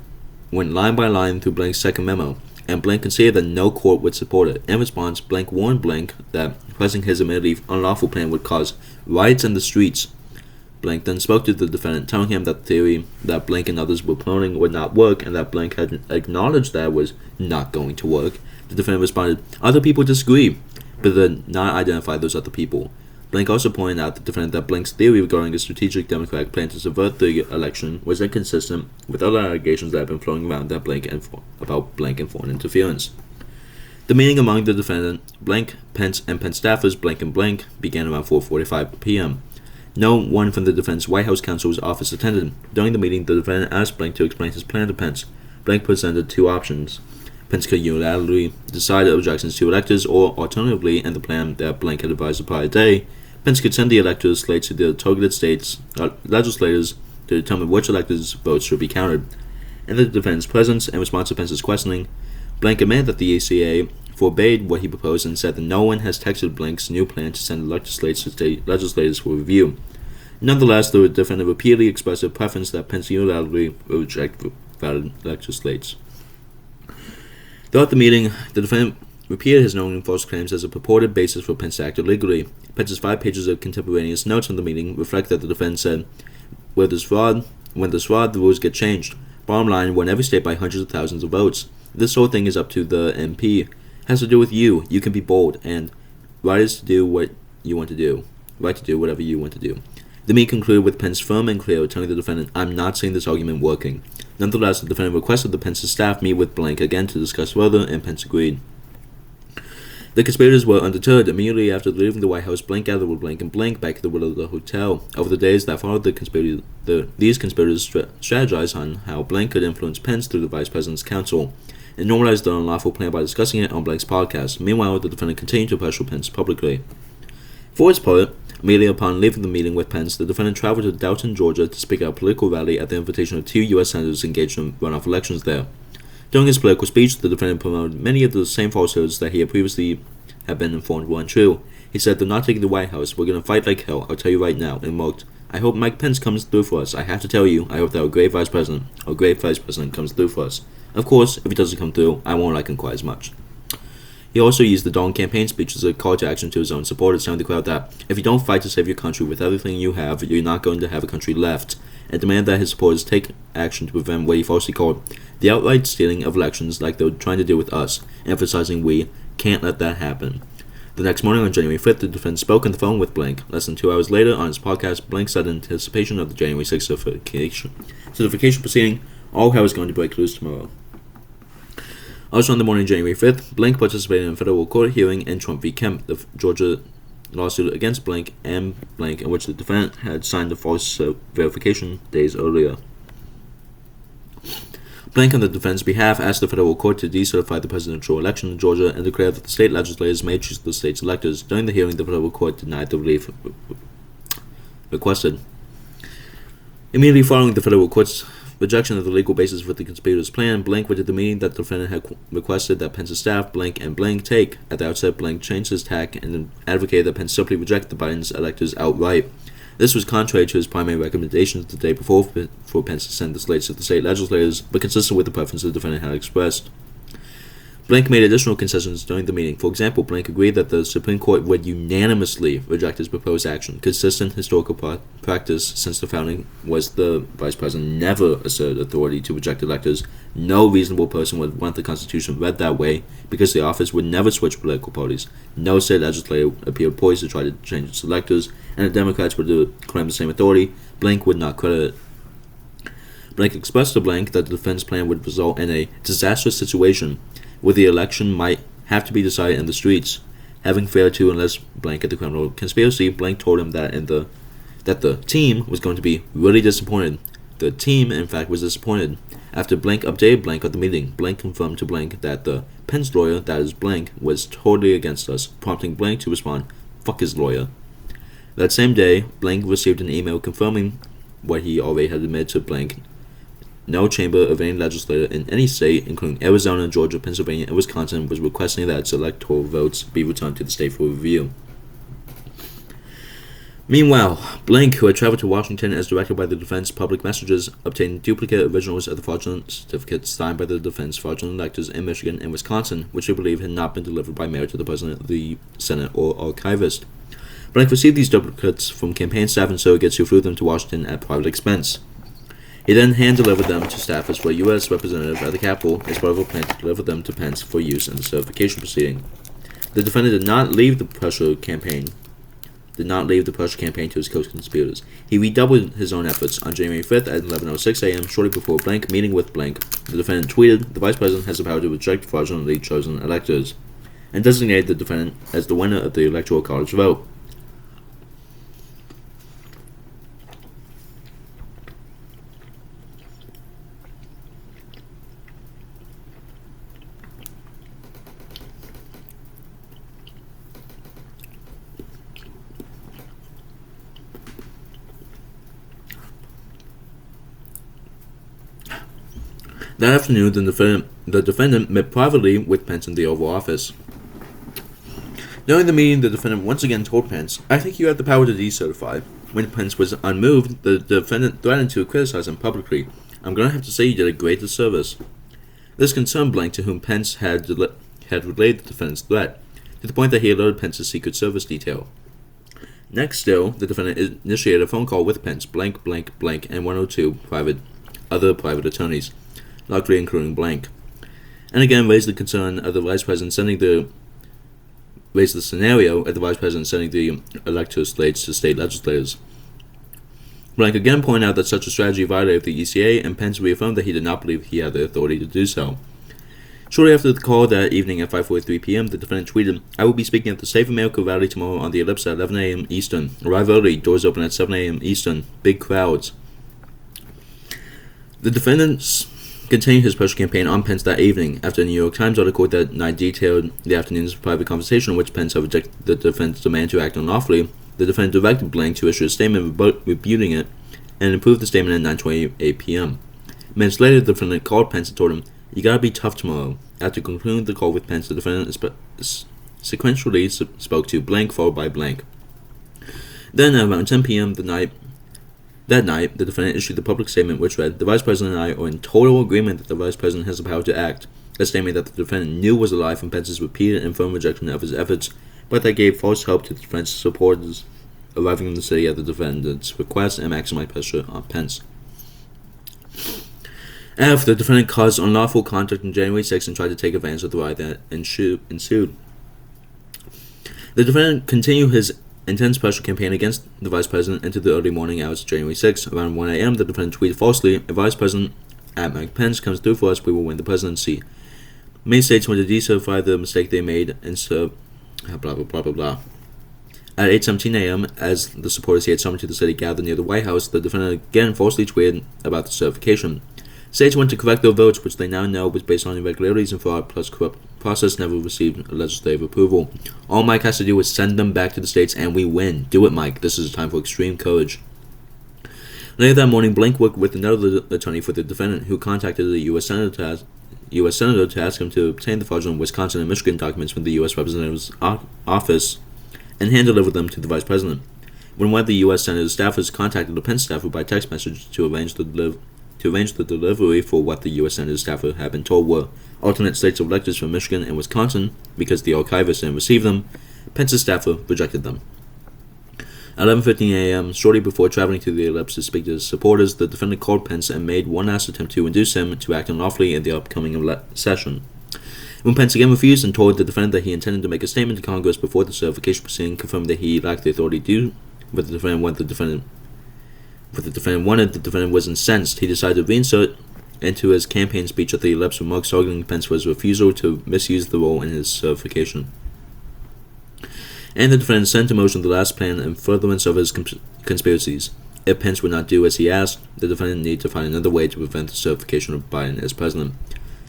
went line by line through Blank's second memo, and Blank conceded that no court would support it. In response, Blank warned Blank that pressing his admittedly unlawful plan would cause riots in the streets. Blank then spoke to the defendant, telling him that the theory that Blank and others were promoting would not work, and that Blank had acknowledged that it was not going to work. The defendant responded, "Other people disagree, but did not identify those other people." Blank also pointed out to the defendant that Blank's theory regarding a strategic Democratic plan to subvert the election was inconsistent with other allegations that had been floating around about Blank and foreign interference. The meeting among the defendant, Blank, Pence, and Pence staffers, Blank and Blank, began around 4:45 p.m. No one from the defendant's White House counsel's office attended. During the meeting, the defendant asked Blank to explain his plan to Pence. Blank presented two options. Pence could unilaterally decide objections to electors, or alternatively, in the plan that Blank had advised the prior day, Pence could send the electors' slates to the targeted states' legislators to determine which electors' votes should be counted. In the defendant's presence, in response to Pence's questioning, Blank admitted that the ECA forbade what he proposed and said that no one has texted Blank's new plan to send elector slates to state legislators for review. Nonetheless, the defendant repeatedly expressed a preference that Pence unilaterally reject valid lecture slates. Throughout the meeting, the defendant repeated his known and false claims as a purported basis for Pence to act illegally. Pence's 5 pages of contemporaneous notes on the meeting reflect that the defendant said, when there's fraud, the rules get changed. Bottom line, won every state by hundreds of thousands of votes. This whole thing is up to the MP. It has to do with you. You can be bold, and right is to do what you want to do. Right to do whatever you want to do. The meeting concluded with Pence firm and clear, telling the defendant, I'm not seeing this argument working. Nonetheless, the defendant requested the Pence's staff meet with Blank again to discuss further, and Pence agreed. The conspirators were undeterred. Immediately after leaving the White House, Blank gathered with Blank and Blank back at the Willard Hotel. Over the days that followed, these conspirators strategized on how Blank could influence Pence through the Vice President's counsel, and normalized the unlawful plan by discussing it on Blank's podcast. Meanwhile, the defendant continued to pressure Pence publicly. For his part, immediately upon leaving the meeting with Pence, the defendant traveled to Dalton, Georgia to speak at a political rally at the invitation of 2 U.S. senators engaged in runoff elections there. During his political speech, the defendant promoted many of the same falsehoods that he had previously been informed were untrue. He said, they're not taking the White House. We're going to fight like hell. I'll tell you right now. And remarked, I hope Mike Pence comes through for us. I have to tell you, I hope that our great Vice President comes through for us. Of course, if he doesn't come through, I won't like him quite as much. He also used the Dawn campaign speech as a call to action to his own supporters, telling the crowd that if you don't fight to save your country with everything you have, you're not going to have a country left, and demanded that his supporters take action to prevent what he falsely called the outright stealing of elections like they were trying to do with us, emphasizing we can't let that happen. The next morning on January 5th, the defendant spoke on the phone with Blank. Less than 2 hours later, on his podcast, Blank said in anticipation of the January 6th certification proceeding, all hell is going to break loose tomorrow. Also on the morning of January 5th, Blank participated in a federal court hearing in Trump v. Kemp, the Georgia lawsuit against Blank and Blank, in which the defendant had signed a false verification days earlier. Blank, on the defense's behalf, asked the federal court to decertify the presidential election in Georgia and declared that the state legislators may choose the state's electors. During the hearing, the federal court denied the relief requested. Immediately following the federal court's rejection of the legal basis for the conspirators' plan, Blank went to the meeting that the defendant had requested that Pence's staff, Blank and Blank, take. At the outset, Blank changed his tack and advocated that Pence simply reject the Biden's electors outright. This was contrary to his primary recommendations the day before for Pence to send the slates to the state legislators, but consistent with the preference the defendant had expressed. Blank made additional concessions during the meeting. For example, Blank agreed that the Supreme Court would unanimously reject his proposed action. Consistent historical practice since the founding was the Vice President never asserted authority to reject electors. No reasonable person would want the Constitution read that way, because the office would never switch political parties. No state legislator appeared poised to try to change its electors, and the Democrats would claim the same authority. Blank would not credit it. Blank expressed to Blank that the defense plan would result in a disastrous situation where the election might have to be decided in the streets. Having failed to enlist Blank at the criminal conspiracy, Blank told him that the team was going to be really disappointed. The team, in fact, was disappointed. After Blank updated Blank at the meeting, Blank confirmed to Blank that the Pence lawyer, that is Blank, was totally against us, prompting Blank to respond, "Fuck his lawyer." That same day, Blank received an email confirming what he already had admitted to Blank. No chamber of any legislator in any state, including Arizona, Georgia, Pennsylvania, and Wisconsin, was requesting that its electoral votes be returned to the state for review. Meanwhile, Blank, who had traveled to Washington as directed by the defense public messages, obtained duplicate originals of the fraudulent certificates signed by the defense fraudulent electors in Michigan and Wisconsin, which he believed had not been delivered by mail to the President, the Senate, or archivist. Blank received these duplicates from campaign staff and surrogates who flew them to Washington at private expense. He then hand-delivered them to staffers for a U.S. representative at the Capitol as part of a plan to deliver them to Pence for use in the certification proceeding. The defendant did not leave the pressure campaign to his co-conspirators. He redoubled his own efforts. On January 5th at 11:06 a.m., shortly before Blank meeting with Blank, the defendant tweeted, "The Vice President has the power to reject fraudulently chosen electors," and designated the defendant as the winner of the Electoral College vote. That afternoon, the defendant met privately with Pence in the Oval Office. During the meeting, the defendant once again told Pence, "I think you have the power to decertify. When Pence was unmoved, the defendant threatened to criticize him publicly. "I'm going to have to say you did a great disservice." This concerned Blank, to whom Pence had relayed the defendant's threat, to the point that he alerted Pence's Secret Service detail. Next still, the defendant initiated a phone call with Pence, blank, blank, blank, and 102 other private attorneys, likely including Blank, and again raised the concern of the Vice President raised the scenario of the Vice President sending the electoral slates to state legislators. Blank again pointed out that such a strategy violated the ECA, and Pence reaffirmed that he did not believe he had the authority to do so. Shortly after the call that evening at 5:43 p.m., the defendant tweeted, "I will be speaking at the Save America rally tomorrow on the Ellipse at 11 a.m. Eastern. Arrive early, doors open at 7 a.m. Eastern. Big crowds." The defendant continued his pressure campaign on Pence that evening after a New York Times article that night detailed the afternoon's private conversation in which Pence had rejected the defendant's demand to act unlawfully. The defendant directed Blank to issue a statement rebuting it and approved the statement at 9:28 p.m. Minutes later, the defendant called Pence and told him, "You gotta be tough tomorrow." After concluding the call with Pence, the defendant sequentially spoke to Blank, followed by Blank. Then, at around 10 p.m. that night, the defendant issued the public statement which read, "The Vice President and I are in total agreement that the Vice President has the power to act," a statement that the defendant knew was a lie from Pence's repeated and firm rejection of his efforts, but that gave false hope to the defense supporters arriving in the city at the defendant's request and maximized pressure on Pence. After the defendant caused unlawful conduct on January 6 and tried to take advantage of the riot that ensued. The defendant continued his intense pressure campaign against the Vice President into the early morning hours of January 6. Around 1 a.m., the defendant tweeted falsely, "If Vice President Mike Pence comes through for us, we will win the presidency." Many states want to decertify the mistake they made, and so blah blah blah blah blah. At 8:17 a.m., as the supporters he had summoned to the city gathered near the White House, the defendant again falsely tweeted about the certification. States went to correct their votes, which they now know was based on irregularities and fraud, plus corrupt process never received legislative approval. All Mike has to do is send them back to the states, and we win. Do it, Mike. This is a time for extreme courage. Later that morning, Blank worked with another attorney for the defendant, who contacted the U.S. Senator to ask him to obtain the fraudulent Wisconsin and Michigan documents from the U.S. Representative's office and hand-deliver them to the Vice President. When one of the U.S. Senator's staffers contacted the Pence staffer by text message to arrange the delivery for what the U.S. Senator's staffer had been told were alternate slates of electors from Michigan and Wisconsin, because the archivist didn't receive them, Pence's staffer rejected them. At 11:15 a.m., shortly before traveling to the Ellipse to speak to his supporters, the defendant called Pence and made one last attempt to induce him to act unlawfully in the upcoming session. When Pence again refused and told the defendant that he intended to make a statement to Congress before the certification proceeding, confirmed that he lacked the authority to do what the defendant wanted, the defendant was incensed. He decided to reinsert into his campaign speech at the Ellipse remarks targeting Pence for his refusal to misuse the role in his certification. And the defendant sent to motion the last plan in furtherance of his conspiracies. If Pence would not do as he asked, the defendant needed to find another way to prevent the certification of Biden as president.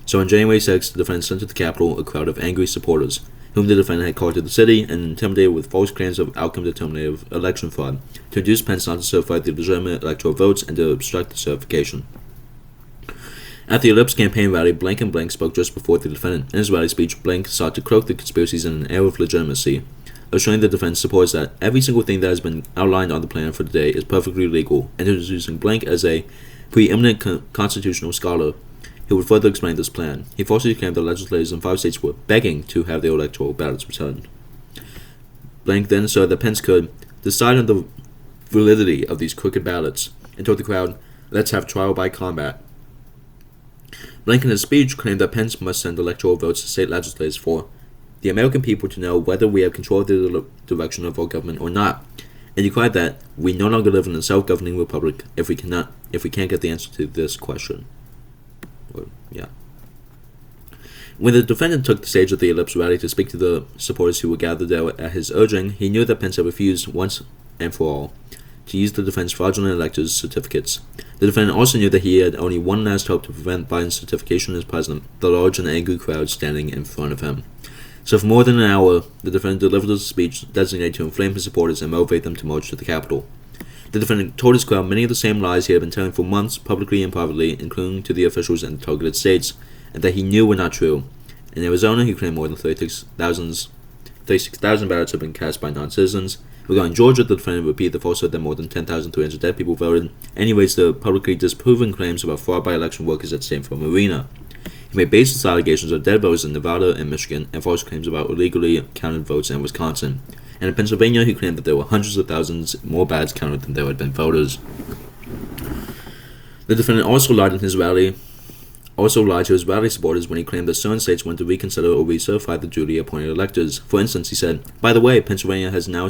So on January 6th, the defendant sent to the Capitol a crowd of angry supporters, whom the defendant had called to the city and intimidated with false claims of outcome-determinative election fraud, to induce Pence not to certify the legitimate electoral votes and to obstruct the certification. At the Ellipse campaign rally, Blank and Blank spoke just before the defendant. In his rally speech, Blank sought to cloak the conspiracies in an air of legitimacy, assuring the defense supports that every single thing that has been outlined on the plan for today is perfectly legal, and introducing Blank as a preeminent constitutional scholar who would further explain this plan. He falsely claimed that legislators in 5 states were begging to have their electoral ballots returned. Blank then asserted that Pence could decide on the validity of these crooked ballots, and told the crowd, "Let's have trial by combat." Blank in his speech claimed that Pence must send electoral votes to state legislators for the American people to know whether we have control of the direction of our government or not, and declared that we no longer live in a self-governing republic if we can't get the answer to this question. When the defendant took the stage at the Ellipse rally to speak to the supporters who were gathered there at his urging, he knew that Pence had refused once and for all to use the defense fraudulent electors' certificates. The defendant also knew that he had only one last hope to prevent Biden's certification as president: the large and angry crowd standing in front of him. So for more than an hour, the defendant delivered a speech designated to inflame his supporters and motivate them to march to the Capitol. The defendant told his crowd many of the same lies he had been telling for months, publicly and privately, including to the officials in the targeted states, and that he knew were not true. In Arizona, he claimed more than 36,000 ballots had been cast by non-citizens, Regarding Georgia, the defendant repeated the falsehood that more than 10,300 dead people voted, and he raised the publicly disproven claims about fraud by election workers at Stanford Marina. He made baseless allegations of dead voters in Nevada and Michigan, and false claims about illegally counted votes in Wisconsin. And in Pennsylvania, he claimed that there were hundreds of thousands more ballots counted than there had been voters. The defendant also lied to his rally supporters when he claimed that certain states want to reconsider or recertify the duly appointed electors. For instance, he said, "By the way, Pennsylvania has now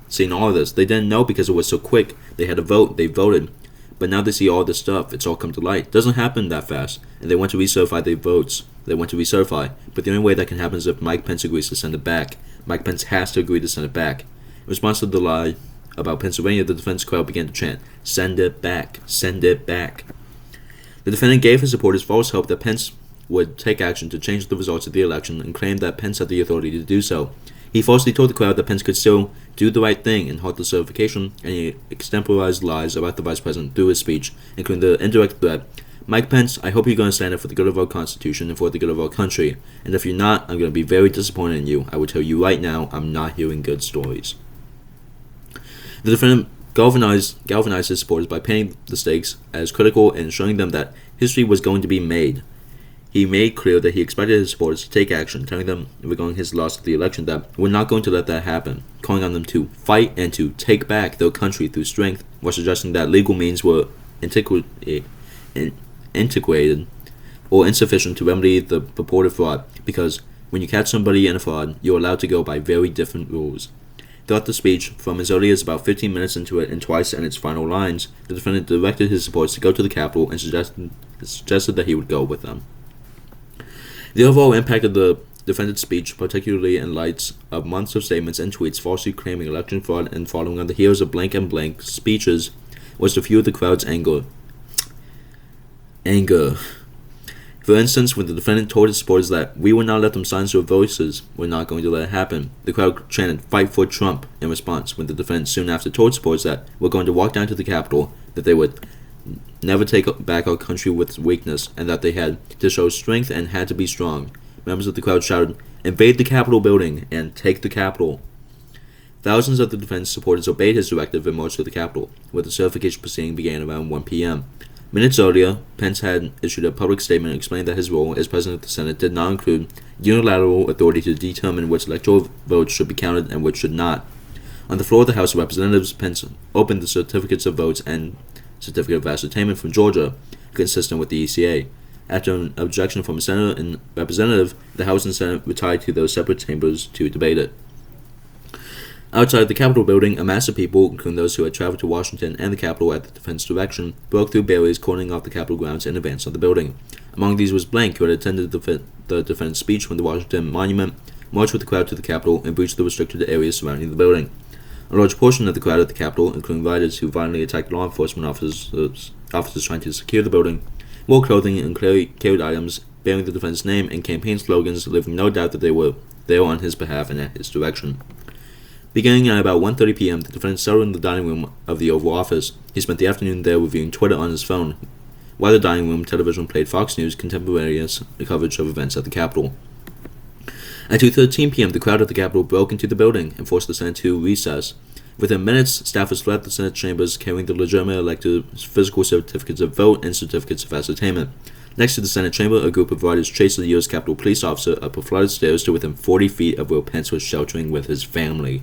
seen all of this. They didn't know because it was so quick. They had to vote. They voted. But now they see all this stuff. It's all come to light. It doesn't happen that fast. And they want to recertify their votes. They want to recertify. But the only way that can happen is if Mike Pence agrees to send it back. Mike Pence has to agree to send it back." In response to the lie about Pennsylvania, the defense crowd began to chant, "Send it back. Send it back." The defendant gave his supporters false hope that Pence would take action to change the results of the election and claimed that Pence had the authority to do so. He falsely told the crowd that Pence could still do the right thing and halt the certification, and he extemporized lies about the vice president through his speech, including the indirect threat, "Mike Pence, I hope you're going to stand up for the good of our Constitution and for the good of our country, and if you're not, I'm going to be very disappointed in you. I will tell you right now, I'm not hearing good stories." The defendant galvanized his supporters by painting the stakes as critical and showing them that history was going to be made. He made clear that he expected his supporters to take action, telling them regarding his loss of the election that we're not going to let that happen, calling on them to fight and to take back their country through strength, while suggesting that legal means were antiquated or insufficient to remedy the purported fraud, because when you catch somebody in a fraud, you're allowed to go by very different rules. Throughout the speech, from as early as about 15 minutes into it and twice in its final lines, the defendant directed his supporters to go to the Capitol and suggested that he would go with them. The overall impact of the defendant's speech, particularly in light of months of statements and tweets falsely claiming election fraud and following on the heels of blank and blank speeches, was to fuel the crowd's anger. For instance, when the defendant told his supporters that we will not let them silence their voices, we're not going to let it happen, the crowd chanted, "Fight for Trump," in response, when the defendant soon after told supporters that we're going to walk down to the Capitol, that they would never take back our country with weakness, and that they had to show strength and had to be strong. Members of the crowd shouted, "Invade the Capitol building and take the Capitol." Thousands of the defense supporters obeyed his directive and marched to the Capitol, where the certification proceeding began around 1 p.m. Minutes earlier, Pence had issued a public statement explaining that his role as president of the Senate did not include unilateral authority to determine which electoral votes should be counted and which should not. On the floor of the House of Representatives, Pence opened the certificates of votes and certificate of ascertainment from Georgia, consistent with the ECA. After an objection from a senator and representative, the House and Senate retired to those separate chambers to debate it. Outside the Capitol building, a mass of people, including those who had traveled to Washington and the Capitol at the defense direction, broke through barriers cordoning off the Capitol grounds in advance of the building. Among these was Blank, who had attended the defense speech from the Washington Monument, marched with the crowd to the Capitol, and breached the restricted areas surrounding the building. A large portion of the crowd at the Capitol, including rioters who violently attacked law enforcement officers trying to secure the building, wore clothing and carried items bearing the defense name and campaign slogans, leaving no doubt that they were there on his behalf and at his direction. Beginning at about 1:30 p.m., the defendant settled in the dining room of the Oval Office. He spent the afternoon there reviewing Twitter on his phone, while the dining room television played Fox News contemporaneous coverage of events at the Capitol. At 2:13 p.m., the crowd at the Capitol broke into the building and forced the Senate to recess. Within minutes, staffers fled the Senate chambers carrying the legitimate electors' physical certificates of vote and certificates of ascertainment. Next to the Senate chamber, a group of rioters chased a U.S. Capitol police officer up a flight of stairs to within 40 feet of where Pence was sheltering with his family.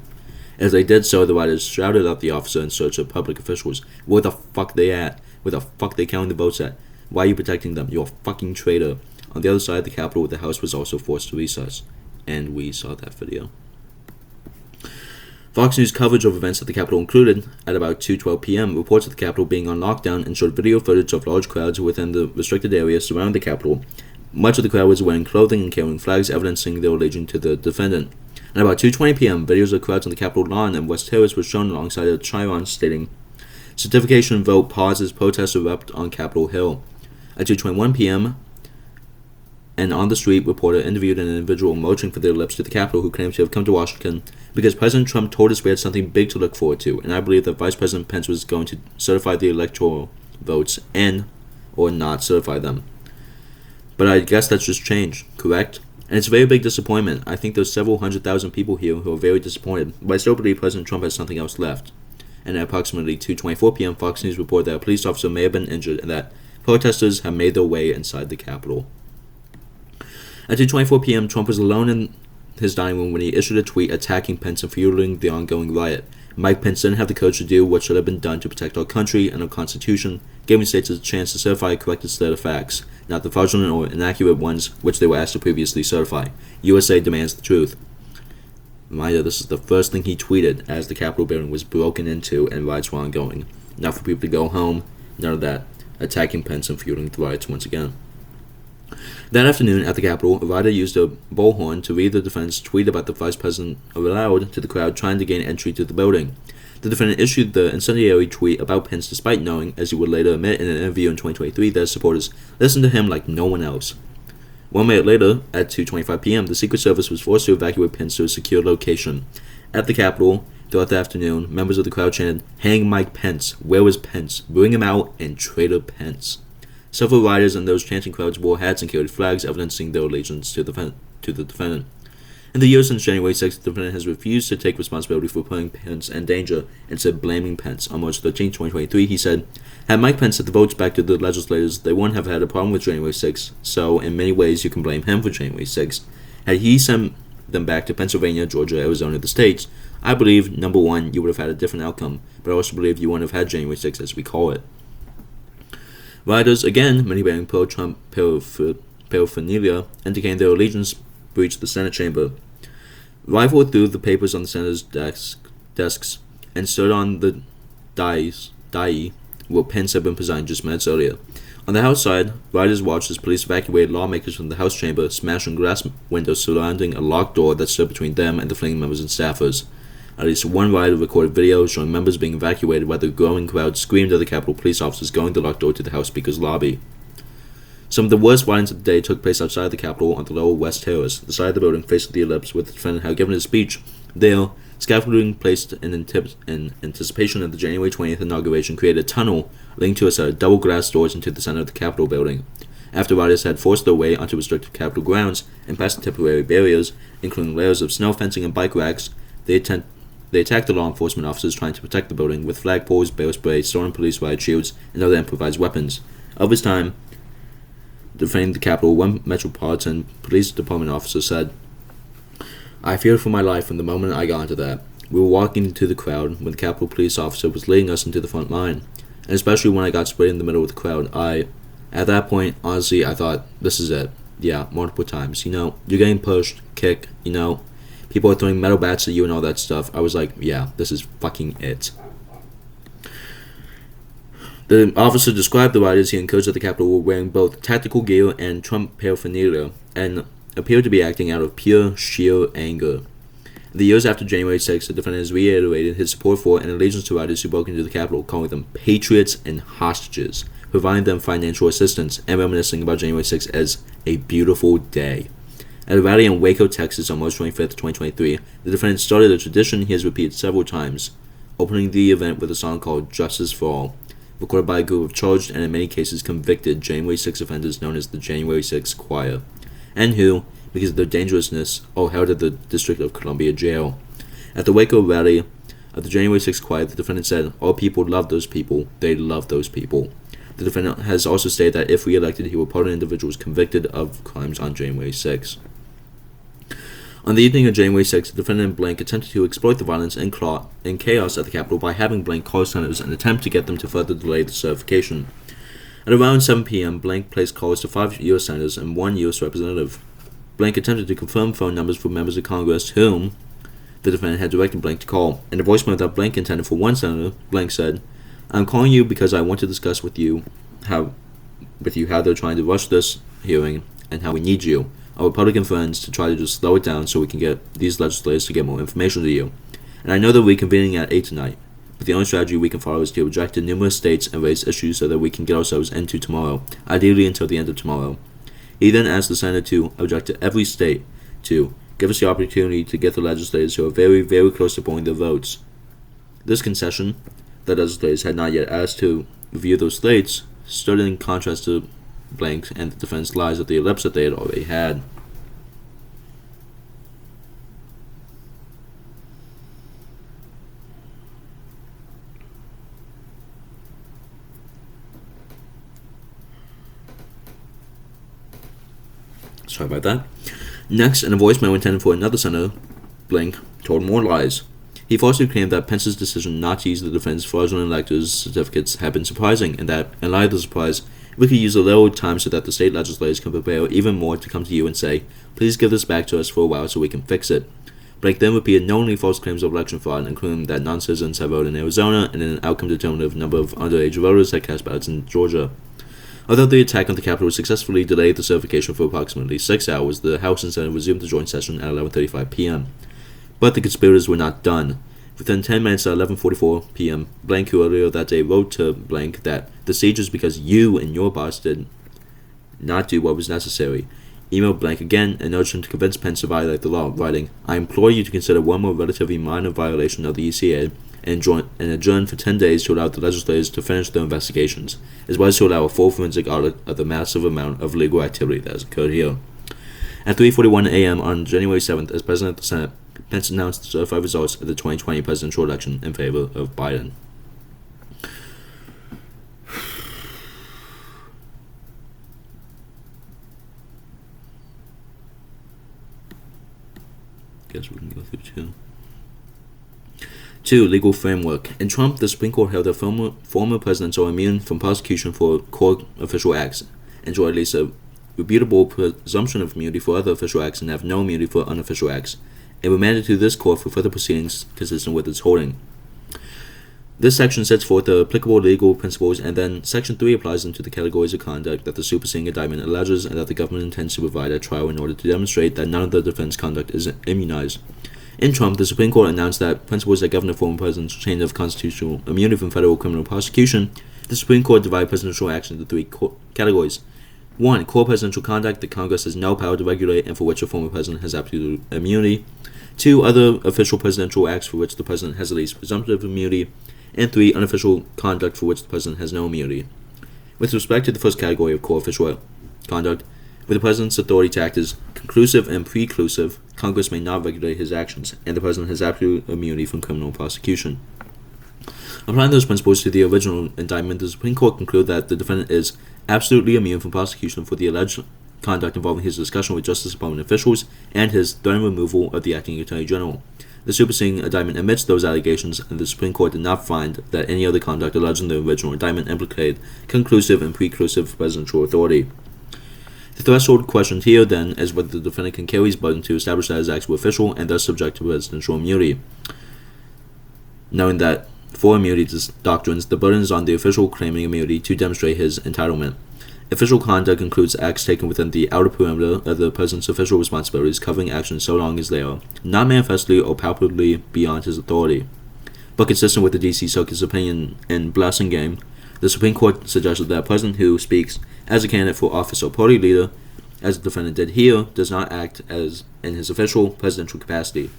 As they did so, the rioters shouted at the officer in search of public officials. "Where the fuck they at? Where the fuck they counting the votes at? Why are you protecting them? You're a fucking traitor." On the other side of the Capitol, the House was also forced to recess. And we saw that video. Fox News coverage of events at the Capitol included, at about 2:12 p.m., reports of the Capitol being on lockdown and showed video footage of large crowds within the restricted area surrounding the Capitol. Much of the crowd was wearing clothing and carrying flags evidencing their allegiance to the defendant. At about 2:20 p.m., videos of crowds on the Capitol lawn and West Terrace were shown alongside a chyron stating, "Certification vote pauses, protests erupt on Capitol Hill." At 2:21 p.m., an on-the-street reporter interviewed an individual marching for their lips to the Capitol who claimed to have come to Washington because President Trump told us we had something big to look forward to, and I believe that Vice President Pence was going to certify the electoral votes and or not certify them. But I guess that's just changed, correct? And it's a very big disappointment. I think there's several 100,000 people here who are very disappointed, but I still believe President Trump has something else left. And at approximately 2:24 p.m., Fox News reported that a police officer may have been injured and that protesters have made their way inside the Capitol. At 2:24 p.m., Trump was alone in his dining room when he issued a tweet attacking Pence and fueling the ongoing riot. Mike Pence didn't have the courage to do what should have been done to protect our country and our Constitution, giving states a chance to certify a corrected set of facts, not the fraudulent or inaccurate ones which they were asked to previously certify. USA demands the truth. Reminder, this is the first thing he tweeted as the Capitol building was broken into and riots were ongoing. Not for people to go home, none of that. Attacking Pence and fueling the riots once again. That afternoon at the Capitol, a writer used a bullhorn to read the defendant's tweet about the vice president aloud to the crowd trying to gain entry to the building. The defendant issued the incendiary tweet about Pence despite knowing, as he would later admit in an interview in 2023, that his supporters listened to him like no one else. 1 minute later, at 2:25 p.m., the Secret Service was forced to evacuate Pence to a secure location. At the Capitol, throughout the afternoon, members of the crowd chanted, "Hang Mike Pence! Where is Pence? Bring him out and traitor Pence!" Several rioters in those chanting crowds wore hats and carried flags evidencing their allegiance to the defendant. In the years since January 6th, the defendant has refused to take responsibility for putting Pence in danger, instead blaming Pence. On March 13, 2023, he said, "Had Mike Pence sent the votes back to the legislators, they wouldn't have had a problem with January 6th, so in many ways you can blame him for January 6th. Had he sent them back to Pennsylvania, Georgia, Arizona, the states, I believe, number one, you would have had a different outcome, but I also believe you wouldn't have had January 6th as we call it." Rioters, again, many bearing pro-Trump paraphernalia, indicating their allegiance, breached the Senate chamber, rifled through the papers on the Senator's desks, and stood on the dais where Pence had been presiding just minutes earlier. On the House side, rioters watched as police evacuated lawmakers from the House chamber, smashing glass windows surrounding a locked door that stood between them and the fleeing members and staffers. At least one rioter recorded video showing members being evacuated while the growing crowd screamed at the Capitol police officers going the locked door to the House Speaker's lobby. Some of the worst violence of the day took place outside the Capitol on the lower West Terrace, the side of the building facing the ellipse where the defendant had given his speech. There, scaffolding placed in anticipation of the January 20th inauguration created a tunnel leading to a set of double glass doors into the center of the Capitol building. After rioters had forced their way onto restricted Capitol grounds and past the temporary barriers, including layers of snow fencing and bike racks, they attacked the law enforcement officers trying to protect the building with flagpoles, bear spray, stolen police riot shields, and other improvised weapons. Of his time defending the Capitol, one Metropolitan Police Department officer said, "I feared for my life from the moment I got into that. We were walking into the crowd when the Capitol police officer was leading us into the front line, and especially when I got sprayed in the middle of the crowd, at that point, honestly, I thought, this is it. Yeah, multiple times. You're getting pushed, kicked, people are throwing metal bats at you and all that stuff. I was like, yeah, this is fucking it." The officer described the rioters he encouraged at the Capitol were wearing both tactical gear and Trump paraphernalia and appeared to be acting out of pure, sheer anger. In the years after January 6th, the defendant has reiterated his support for and allegiance to rioters who broke into the Capitol, calling them patriots and hostages, providing them financial assistance, and reminiscing about January 6th as a beautiful day. At a rally in Waco, Texas on March 25th, 2023, the defendant started a tradition he has repeated several times, opening the event with a song called "Justice for All," recorded by a group of charged and in many cases convicted January 6 offenders known as the January 6 Choir, and who, because of their dangerousness, are held at the District of Columbia jail. At the Waco rally of the January 6 Choir, the defendant said, "Our people love those people, they love those people." The defendant has also stated that if re-elected, he will pardon individuals convicted of crimes on January 6. On the evening of January 6, the defendant Blank attempted to exploit the violence and chaos at the Capitol by having Blank call senators in an attempt to get them to further delay the certification. At around 7 p.m., Blank placed calls to 5 U.S. senators and 1 U.S. representative. Blank attempted to confirm phone numbers for members of Congress whom the defendant had directed Blank to call. In a voicemail that Blank intended for one senator, Blank said, "I'm calling you because I want to discuss with you how they're trying to rush this hearing and how we need you, our Republican friends, to try to just slow it down so we can get these legislators to get more information to you. And I know they're reconvening at 8 tonight, but the only strategy we can follow is to object to numerous states and raise issues so that we can get ourselves into tomorrow, ideally until the end of tomorrow." He then asked the Senate to object to every state to give us the opportunity to get the legislators who are very, very close to pulling their votes. This concession, that legislators had not yet asked to review those states, stood in contrast to Blank and the defense lies of the ellipse that they had already had. Sorry about that. Next, in a voicemail intended for another senator, Blank told more lies. He falsely claimed that Pence's decision not to use the defense fraudulent electors' certificates had been surprising, and that, in light of the surprise, we could use a little time so that the state legislators can prepare even more to come to you and say, please give this back to us for a while so we can fix it. Blank then repeated knowingly false claims of election fraud, including that non-citizens had voted in Arizona and an outcome-determinative number of underage voters had cast ballots in Georgia. Although the attack on the Capitol successfully delayed the certification for approximately 6 hours, the House and Senate resumed the joint session at 11:35 p.m. But the conspirators were not done. Within 10 minutes at 11:44 p.m., Blank, who earlier that day wrote to Blank that the siege was because you and your boss did not do what was necessary, emailed Blank again and urged him to convince Pence to violate the law, writing, I implore you to consider one more relatively minor violation of the ECA and adjourn for 10 days to allow the legislators to finish their investigations, as well as to allow a full forensic audit of the massive amount of legal activity that has occurred here. At 3:41 a.m. on January 7th, as President of the Senate, Pence announced the certified results of the 2020 presidential election in favor of Biden. Guess we can go through two. 2. Legal framework. In Trump, the Supreme Court held that former presidents are immune from prosecution for core official acts, enjoy at least a rebutable presumption of immunity for other official acts, and have no immunity for unofficial acts, and remanded to this court for further proceedings consistent with its holding. This section sets forth the applicable legal principles, and then Section 3 applies them to the categories of conduct that the superseding indictment alleges and that the government intends to provide at trial in order to demonstrate that none of the defense conduct is immunized. In Trump, the Supreme Court announced that principles that govern a former president's chain of constitutional immunity from federal criminal prosecution. The Supreme Court divided presidential action into three categories. 1. Core presidential conduct that Congress has no power to regulate and for which a former president has absolute immunity. 2. Other official presidential acts for which the president has at least presumptive immunity. And 3. Unofficial conduct for which the president has no immunity. With respect to the first category of core official conduct, where the president's authority to act is conclusive and preclusive, Congress may not regulate his actions, and the president has absolute immunity from criminal prosecution. Applying those principles to the original indictment, the Supreme Court concluded that the defendant is absolutely immune from prosecution for the alleged conduct involving his discussion with Justice Department officials and his threatened removal of the acting Attorney General. The superseding indictment admits those allegations, and the Supreme Court did not find that any other conduct alleged in the original indictment implicated conclusive and preclusive presidential authority. The threshold questioned here, then, is whether the defendant can carry his burden to establish that his acts were official and thus subject to presidential immunity. Knowing that, for immunity doctrines, the burden is on the official claiming immunity to demonstrate his entitlement. Official conduct includes acts taken within the outer perimeter of the president's official responsibilities, covering actions so long as they are not manifestly or palpably beyond his authority. But consistent with the D.C. Circuit's opinion in Blassingame, the Supreme Court suggested that a president who speaks as a candidate for office or party leader, as the defendant did here, does not act as in his official presidential capacity.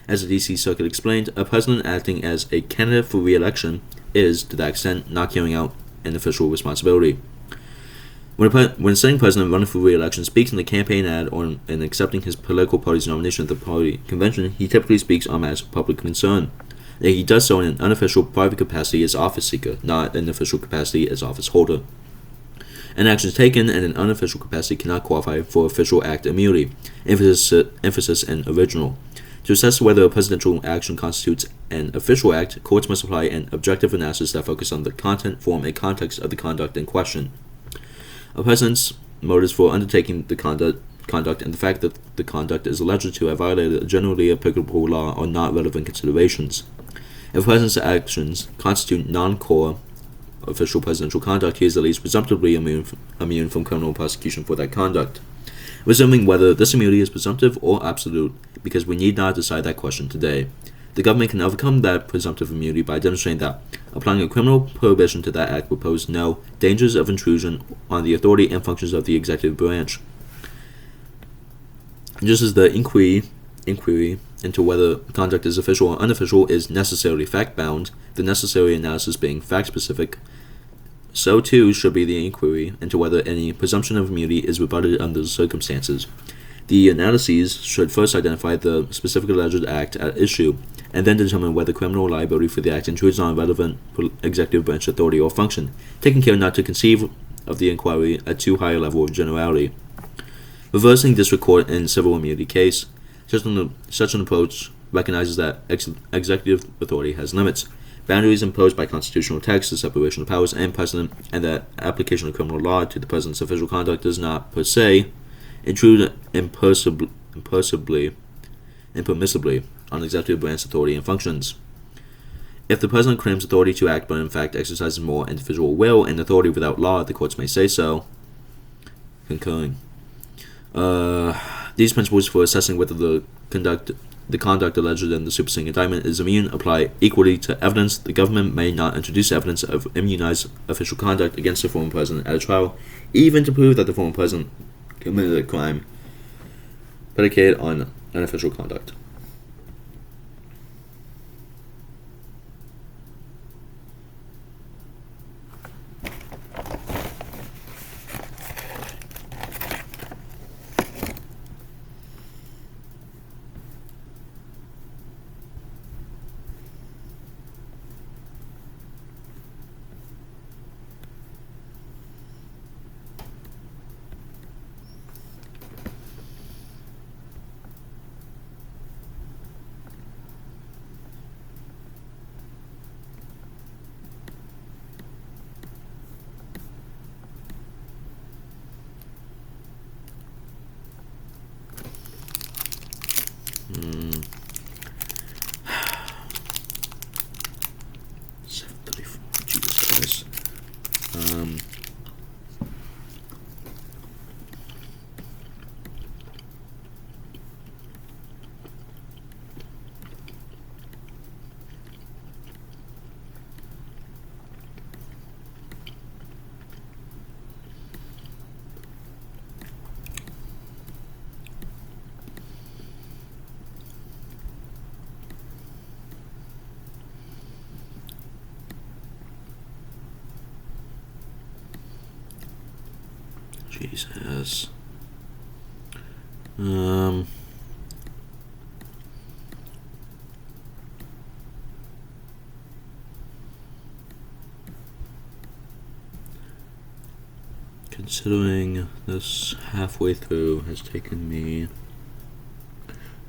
As the D.C. Circuit explained, a president acting as a candidate for re-election is, to that extent, not carrying out an official responsibility. When a sitting president running for re-election speaks in the campaign ad or in accepting his political party's nomination at the party convention, he typically speaks on matters of public concern. He does so in an unofficial private capacity as office seeker, not an official capacity as office holder. And actions taken in an unofficial capacity cannot qualify for official act immunity, emphasis in original. To assess whether a presidential action constitutes an official act, courts must apply an objective analysis that focuses on the content, form, and context of the conduct in question. A president's motives for undertaking the conduct and the fact that the conduct is alleged to have violated a generally applicable law are not relevant considerations. If a president's actions constitute non-core official presidential conduct, he is at least presumptively immune from criminal prosecution for that conduct. Resuming whether this immunity is presumptive or absolute, because we need not decide that question today. The government can overcome that presumptive immunity by demonstrating that applying a criminal prohibition to that act would pose no dangers of intrusion on the authority and functions of the executive branch. Just as the inquiry into whether conduct is official or unofficial is necessarily fact-bound, the necessary analysis being fact-specific, so too should be the inquiry into whether any presumption of immunity is rebutted under the circumstances. The analyses should first identify the specific alleged act at issue, and then determine whether criminal liability for the act intrudes on relevant executive branch authority or function, taking care not to conceive of the inquiry at too high a level of generality. Reversing district court in civil immunity case, such an approach recognizes that executive authority has limits, boundaries imposed by constitutional text, the separation of powers, and precedent, and that application of criminal law to the president's official conduct does not, per se, intrude impermissibly on executive branch authority and functions. If the president claims authority to act but in fact exercises more individual will and authority without law, the courts may say so. Concurring. These principles for assessing whether the conduct alleged in the superseding indictment is immune apply equally to evidence. The government may not introduce evidence of immunized official conduct against the former president at a trial, even to prove that the former president committed a crime predicated on unofficial conduct. Jesus Christ. Jesus. Considering this halfway through has taken me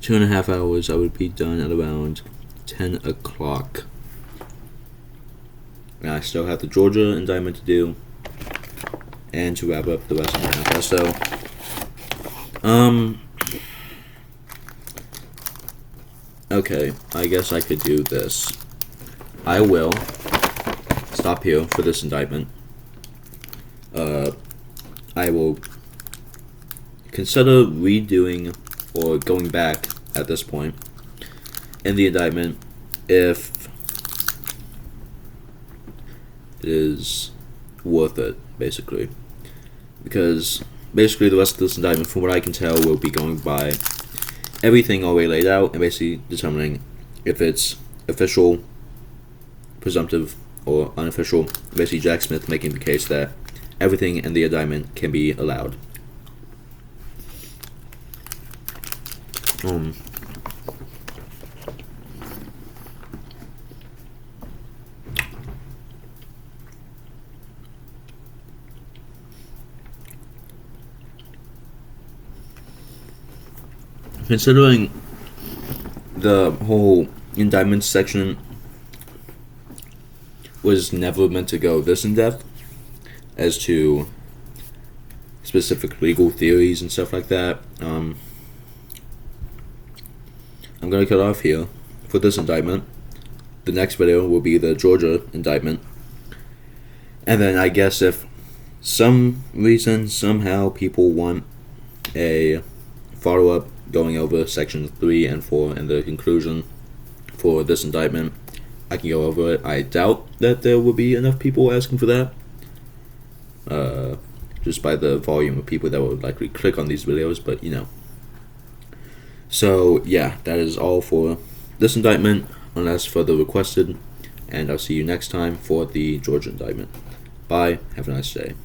2.5 hours, I would be done at around 10 o'clock. And I still have the Georgia indictment to do, and to wrap up the rest of the manifesto. Okay, I guess I could do this. I will stop here for this indictment. I will consider redoing or going back at this point in the indictment if it is worth it, basically. Because basically the rest of this indictment, from what I can tell, will be going by everything already laid out and basically determining if it's official, presumptive, or unofficial. Basically Jack Smith making the case that everything in the indictment can be allowed. Considering the whole indictment section was never meant to go this in depth as to specific legal theories and stuff like that, I'm going to cut off here for this indictment. The next video will be the Georgia indictment. And then I guess if some reason, somehow, people want a follow-up going over sections 3 and 4 and the conclusion for this indictment, I can go over it. I doubt that there will be enough people asking for that, just by the volume of people that would likely click on these videos, but you know. So yeah, that is all for this indictment, unless further requested, and I'll see you next time for the Georgia indictment. Bye, have a nice day.